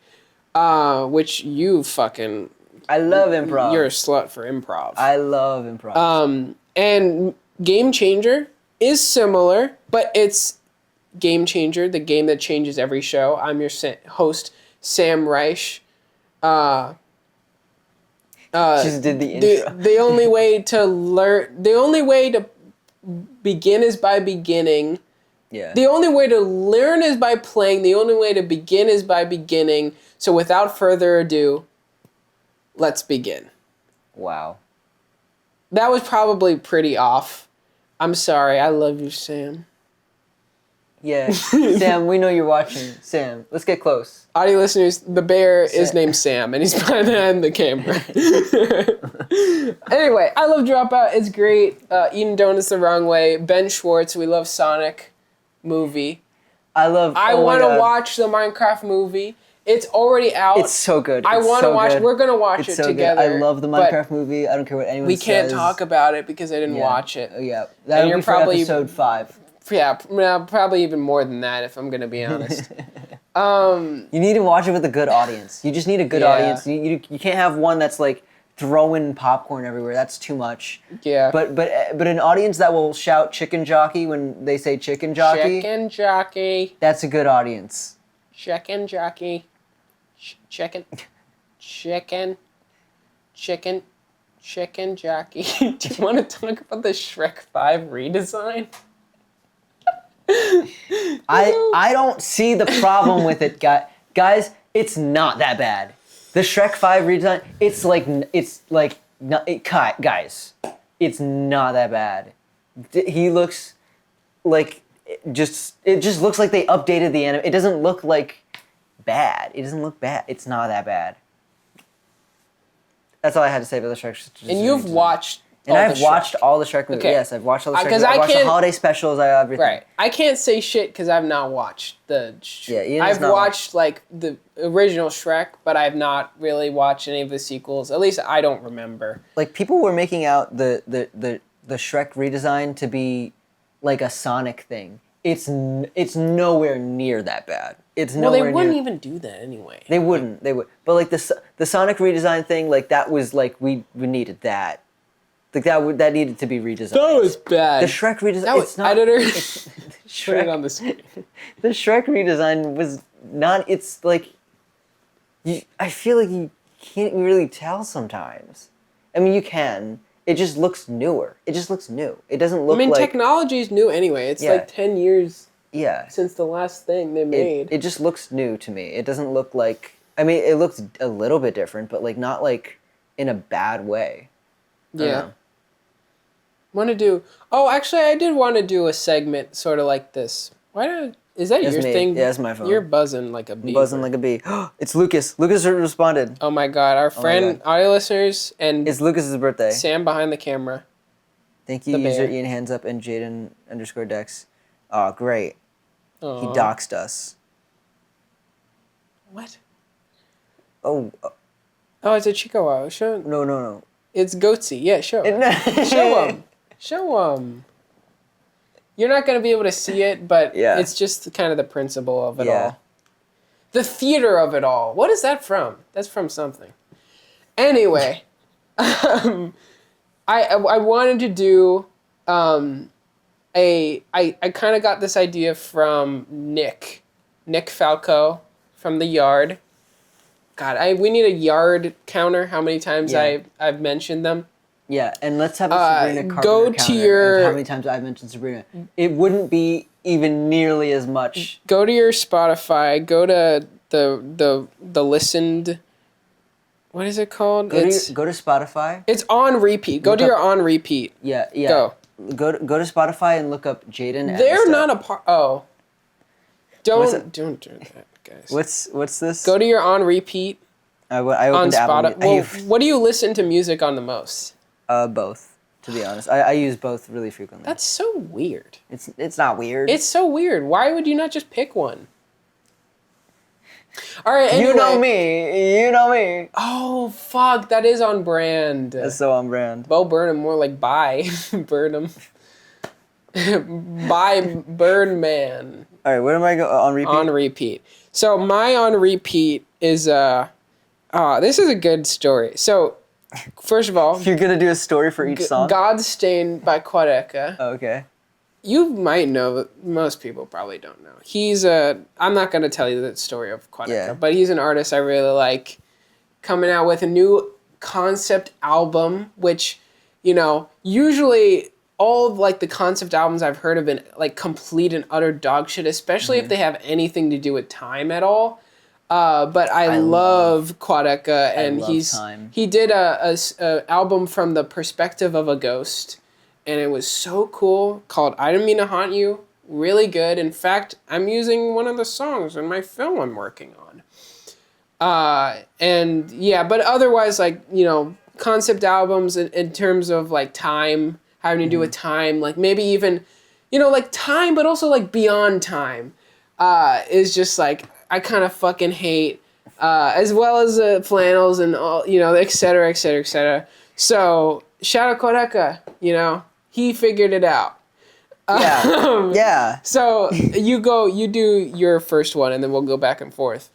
which you fucking... I love improv. You're a slut for improv. I love improv. And Game Changer is similar, but it's Game Changer, the game that changes every show. I'm your host, Sam Reich. Just did the intro. The only way to begin is by beginning. Yeah. The only way to learn is by playing. The only way to begin is by beginning. So without further ado, let's begin. Wow. That was probably pretty off. I'm sorry. I love you, Sam. Yeah. Sam, we know you're watching. Sam, let's get close. Audio listeners, the bear is named Sam, and he's behind the camera. Anyway, I love Dropout. It's great. Eating Donuts the Wrong Way. Ben Schwartz. We love Sonic movie. I want to watch the Minecraft movie. It's already out. It's so good. I want to watch. We're gonna watch it together. I love the Minecraft movie. I don't care what anyone says. We can't talk about it because I didn't watch it. Yeah, that'll be for episode 5. Yeah, probably even more than that if I'm gonna be honest. You need to watch it with a good audience. You just need a good audience. You can't have one that's like throwing popcorn everywhere. That's too much. Yeah. But an audience that will shout chicken jockey when they say chicken jockey. Chicken jockey. That's a good audience. Chicken jockey. Chicken jockey. Do you want to talk about the Shrek 5 redesign? I don't see the problem with it, guys. It's not that bad. The Shrek 5 redesign, guys, it's not that bad. He looks like it just looks like they updated the anime. It doesn't look like bad. It doesn't look bad. It's not that bad. That's all I had to say about the Shrek. And you've watched. And I've watched all the Shrek movies. Okay. Yes, I've watched all the Shrek movies. I've watched the holiday specials. I have everything. Right. I can't say shit because I've not watched the. I've watched like the original Shrek, but I've not really watched any of the sequels. At least I don't remember. Like people were making out the Shrek redesign to be like a Sonic thing. It's nowhere near that bad. It's nowhere near. Well, they wouldn't even do that anyway. They wouldn't. They would. But like the Sonic redesign thing, like that was like we needed that. Like that needed to be redesigned. That was bad. The Shrek redesign. That was editor. Put it on the screen. The Shrek redesign was not. It's like, I feel like you can't really tell sometimes. I mean, you can. It just looks newer. It just looks new. It doesn't look. I mean, technology is new anyway. It's like 10 years. Yeah. Since the last thing they made. It just looks new to me. It doesn't look like. I mean, it looks a little bit different, but like not like in a bad way. Yeah. Actually, I did want to do a segment sort of like this. Is that your thing? Yeah, it's my phone. You're buzzing like a bee. I'm buzzing like a bee. It's Lucas. Lucas responded. Oh my god, our friend, audio listeners, and it's Lucas's birthday. Sam behind the camera. Thank you, user Ianhandsup and Jaden _Dex. Oh, great. Aww. He doxed us. What? Oh, it's a Chihuahua. Show. No. It's Goatsy. Yeah, show him. Show him. You're not going to be able to see it, but it's just kind of the principle of it all. The theater of it all. What is that from? That's from something. Anyway, I wanted to do I kind of got this idea from Nick Falco from The Yard. God, we need a yard counter. How many times I've mentioned them? Yeah, and let's have a Sabrina Carpenter counter. How many times I've mentioned Sabrina? It wouldn't be even nearly as much. Go to your Spotify. Go to the listened. What is it called? Go to Spotify. It's on repeat. Go to your on repeat. Yeah. Go to Spotify and look up Jaden. They're not a part. Oh. Don't do that, guys. What's this? Go to your on repeat. I opened Spotify. Well, what do you listen to music on the most? Both, to be honest. I use both really frequently. That's so weird. It's not weird. It's so weird. Why would you not just pick one? All right, anyway. You know me. Oh, fuck. That is on brand. That's so on brand. Bo Burnham, more like bye. Burnham. Bye, Birdman. All right, what am I on repeat? On repeat. So my on repeat is, this is a good story. So, first of all. You're going to do a story for each song? Godstained by Quadeka. Oh, okay. You might know, but most people probably don't know. I'm not going to tell you the story of Quadeka, but he's an artist I really like, coming out with a new concept album, which, usually all of like the concept albums I've heard have been like complete and utter dog shit, especially if they have anything to do with time at all. But I love Quadeka, and he did a album from the perspective of a ghost, and it was so cool, called I Didn't Mean to Haunt You. Really good. In fact, I'm using one of the songs in my film I'm working on. And yeah, but otherwise, like, you know, concept albums in terms of like time, having to do with time, like maybe even, you know, like time, but also like beyond time, is just like, I kind of fucking hate, as well as flannels and all, you know, et cetera, et cetera, et cetera. So shout out Koreka, you know, he figured it out. Yeah. Yeah. So you do your first one, and then we'll go back and forth.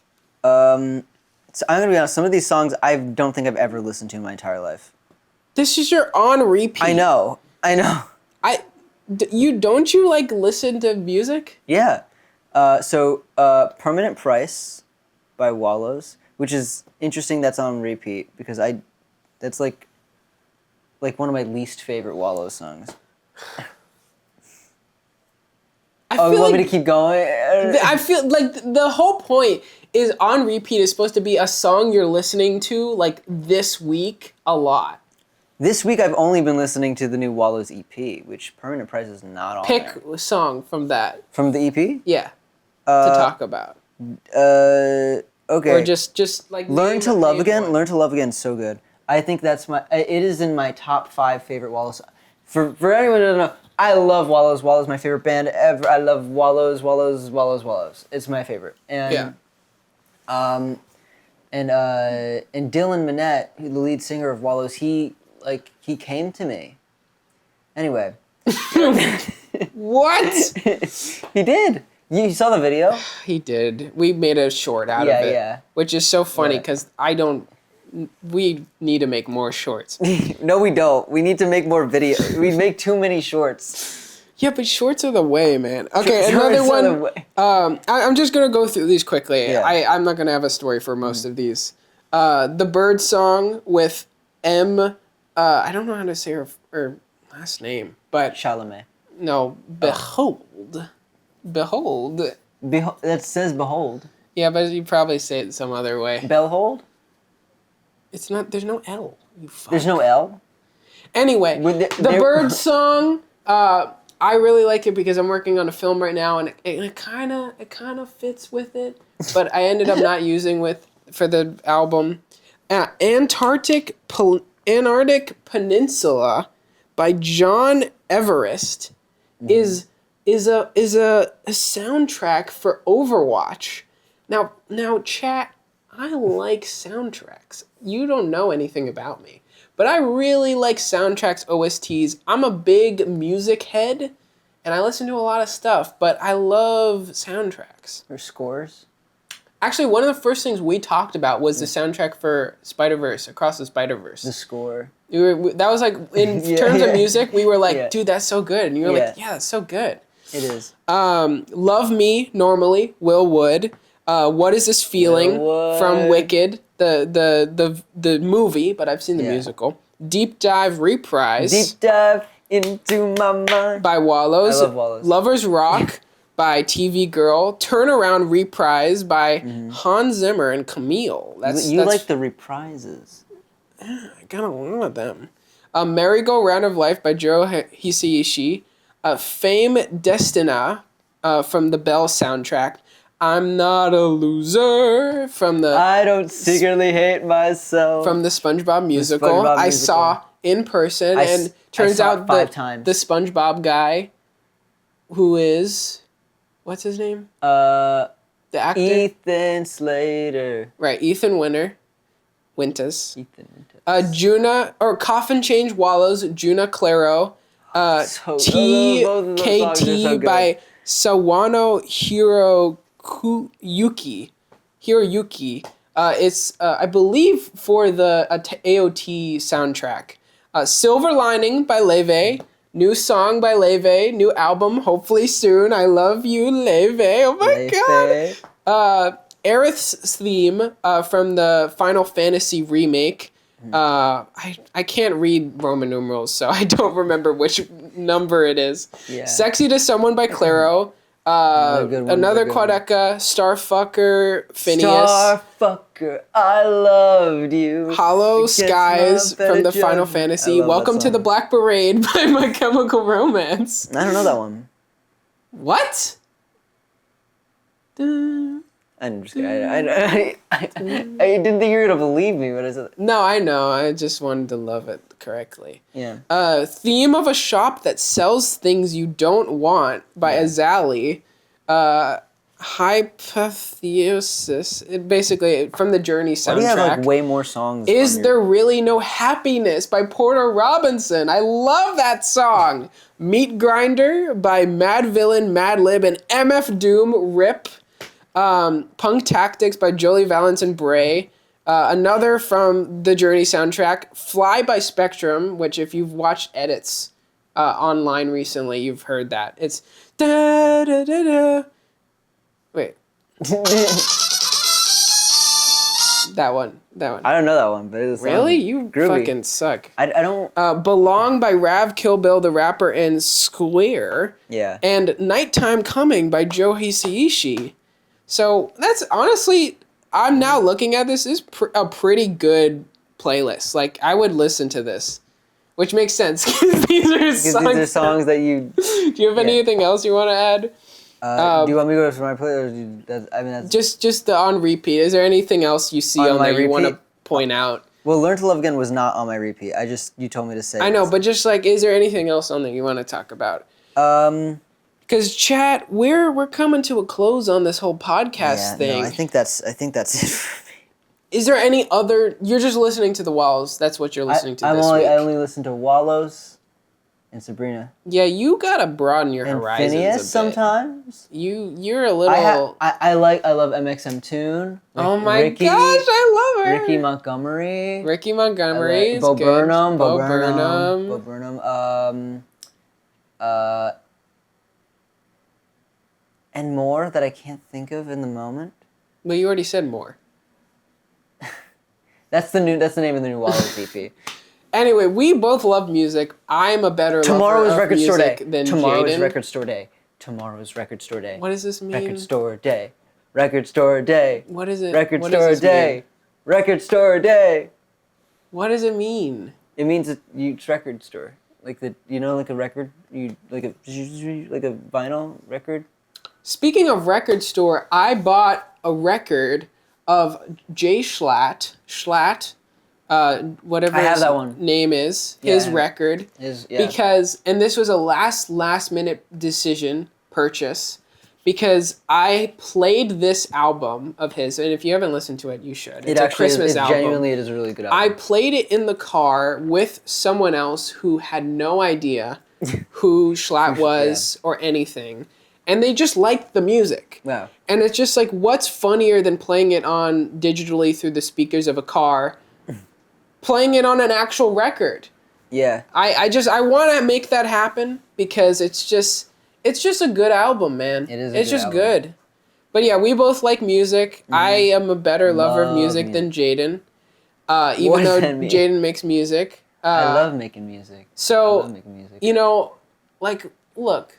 So I'm gonna be honest. Some of these songs I don't think I've ever listened to in my entire life. This is your on repeat. I know. Don't you like listen to music? Yeah. So Permanent Price by Wallows, which is interesting. That's on repeat because that's like one of my least favorite Wallows songs. You want me to keep going? I feel like the whole point is on repeat is supposed to be a song you're listening to like this week a lot. This week I've only been listening to the new Wallows EP, which Permanent Price is not on Pick there. a song from that. From the EP? Yeah. To talk about. Okay. Or just like Learn to Love Again. Learn to Love Again is so good. I think it is in my top 5 favorite Wallows. For anyone who doesn't know, I love Wallows. Wallows is my favorite band ever. I love Wallows. It's my favorite. And yeah. And Dylan Minnette, the lead singer of Wallows, he came to me. Anyway. What? He did. You saw the video? He did. We made a short out of it. Yeah. Which is so funny because we need to make more shorts. No, we don't. We need to make more videos. We make too many shorts. Yeah, but shorts are the way, man. Okay, another one. I'm just going to go through these quickly. Yeah. I'm not going to have a story for most of these. The Bird song with M. I don't know how to say her last name, but... Chalamet. No, Behold. Behold. That says Behold. Yeah, but you probably say it some other way. Bellhold? It's not, there's no L. There's no L? Anyway, the Bird song, I really like it because I'm working on a film right now and it kind of fits with it, but I ended up not using for the album. Antarctic Peninsula by John Everest is a soundtrack for Overwatch. Now, chat, I like soundtracks. You don't know anything about me, but I really like soundtracks, OSTs. I'm a big music head, and I listen to a lot of stuff, but I love soundtracks. Or scores? Actually, one of the first things we talked about was the soundtrack for Spider-Verse, Across the Spider-Verse. The score. That was like, in terms of music, we were like, dude, that's so good. And you were like, yeah, that's so good. It is. Love Me, normally, Will Wood. What Is This Feeling from Wicked, the movie, but I've seen the musical. Deep Dive Reprise. Deep Dive Into My Mind. By Wallows. I love Wallows. Lovers Rock by TV Girl. Turnaround Reprise by Hans Zimmer and Camille. That's like the reprises. I got a lot of them. Merry-Go-Round of Life by Jiro Hisaishi. Fame Destina from the Bell soundtrack. I'm Not a Loser from the... I Don't Secretly Hate Myself. From the SpongeBob musical. I saw in person, and turns out that the SpongeBob guy, who is... What's his name? The actor? Ethan Slater. Right, Ethan Winters. Ethan Winters. Juna, or Coffin Change Wallows, Juna Claro. TKT by Sawano Hiroyuki. It's, I believe, for the AOT soundtrack. Silver Lining by Leve. New song by Leve. New album, hopefully soon. I love you, Leve. Oh my god. Aerith's theme from the Final Fantasy remake. I can't read Roman numerals, so I don't remember which number it is. Yeah. Sexy to Someone by Claro. Another Quadeca, Starfucker, Phineas. Starfucker, I loved you. Hollow Skies from the Final Fantasy. Welcome to the Black Parade by My Chemical Romance. I don't know that one. What? I'm just kidding. I didn't think you were going to believe me when I said that. No, I know. I just wanted to love it correctly. Yeah. Theme of a shop that sells things you don't want by Azali. Hypotheosis. It basically, from the Journey soundtrack. Why do you have like way more songs? Is There Really No Happiness by Porter Robinson. I love that song. Meat Grinder by Mad Villain, Mad Lib, and MF Doom, RIP. Punk Tactics by Jolie Valance and Bray. Another from the Journey soundtrack, Fly by Spectrum, which if you've watched edits online recently, you've heard that. It's da da da da. Wait. That one. I don't know that one, but it's really? You groovy. Fucking suck. I don't... Belong by Rav Kill Bill the Rapper and Square. Yeah. And Nighttime Coming by Joe Hisaishi. So that's honestly, I'm now looking at this, is a pretty good playlist. Like, I would listen to this, which makes sense because these are songs that you... Do you have anything else you want to add? Do you want me to go to my playlist? That's just the on repeat. Is there anything else you see on there you want to point out? Well, Learn to Love Again was not on my repeat. You told me to say. I know, but just like, is there anything else on there you want to talk about? Because chat, we're coming to a close on this whole podcast thing. No, I think that's it for me. Is there any other? You're just listening to the Wallows. That's what you're listening to this week. I only listen to Wallows and Sabrina. Yeah, you gotta broaden your horizons Phineas a bit. Sometimes. You're a little. I love MXM Tune. Oh my gosh, I love her. Ricky Montgomery. Bo Burnham. And more that I can't think of in the moment. Well, you already said more. That's the name of the new Wallows EP. Anyway, we both love music. I'm a better lover of music than Tomorrow Jaden. is Record Store Day. Tomorrow's Record Store Day. What does this mean? Record Store Day. Record Store Day. What is it? Record Store Day. Record Store Day. What does it mean? It means it's record store. Like like a record, like a vinyl record. Speaking of record store, I bought a record of jschlatt, whatever his name is, his record. Because, and this was a last minute decision, purchase, because I played this album of his, and if you haven't listened to it, you should. It's a Christmas album. Genuinely, it is a really good album. I played it in the car with someone else who had no idea who Schlatt was or anything. And they just liked the music. Wow. And it's just like, what's funnier than playing it on digitally through the speakers of a car, playing it on an actual record? Yeah. I want to make that happen because it's just a good album, man. It is. It's just good. But yeah, we both like music. Mm-hmm. I am a better lover of music than Jaden, even though Jaden makes music. I love making music. So, look.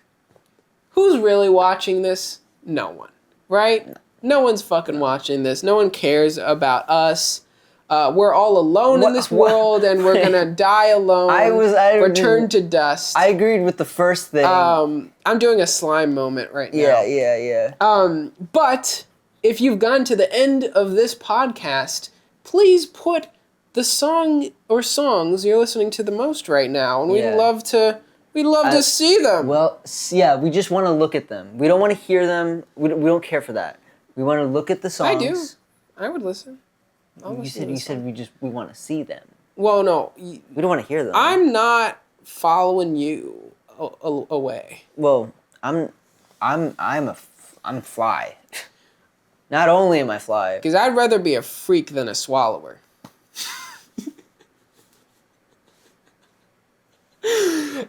Who's really watching this? No one, right? No one's fucking watching this. No one cares about us. We're all alone in this world, and we're gonna die alone. Return to dust. I agreed with the first thing. I'm doing a slime moment right now. Yeah. But if you've gotten to the end of this podcast, please put the song or songs you're listening to the most right now, and we'd love to see them. Well, yeah, we just want to look at them. We don't want to hear them. We don't care for that. We want to look at the songs. I do. I would listen. You said we want to see them. Well, no. We don't want to hear them. I'm not following you away. Well, I'm fly. Not only am I fly. Because I'd rather be a freak than a swallower.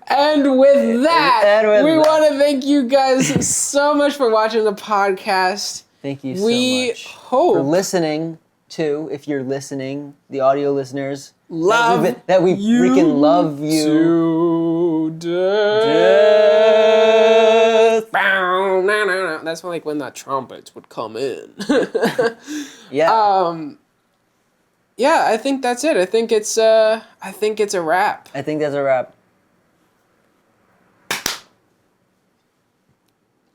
And with that, we want to thank you guys so much for watching the podcast. Thank you so much. We hope for listening to, if you're listening, the audio listeners, that we freaking love you. To death. that's when, like, when the trumpets would come in. Yeah. Yeah, I think that's it. I think it's a wrap. I think that's a wrap.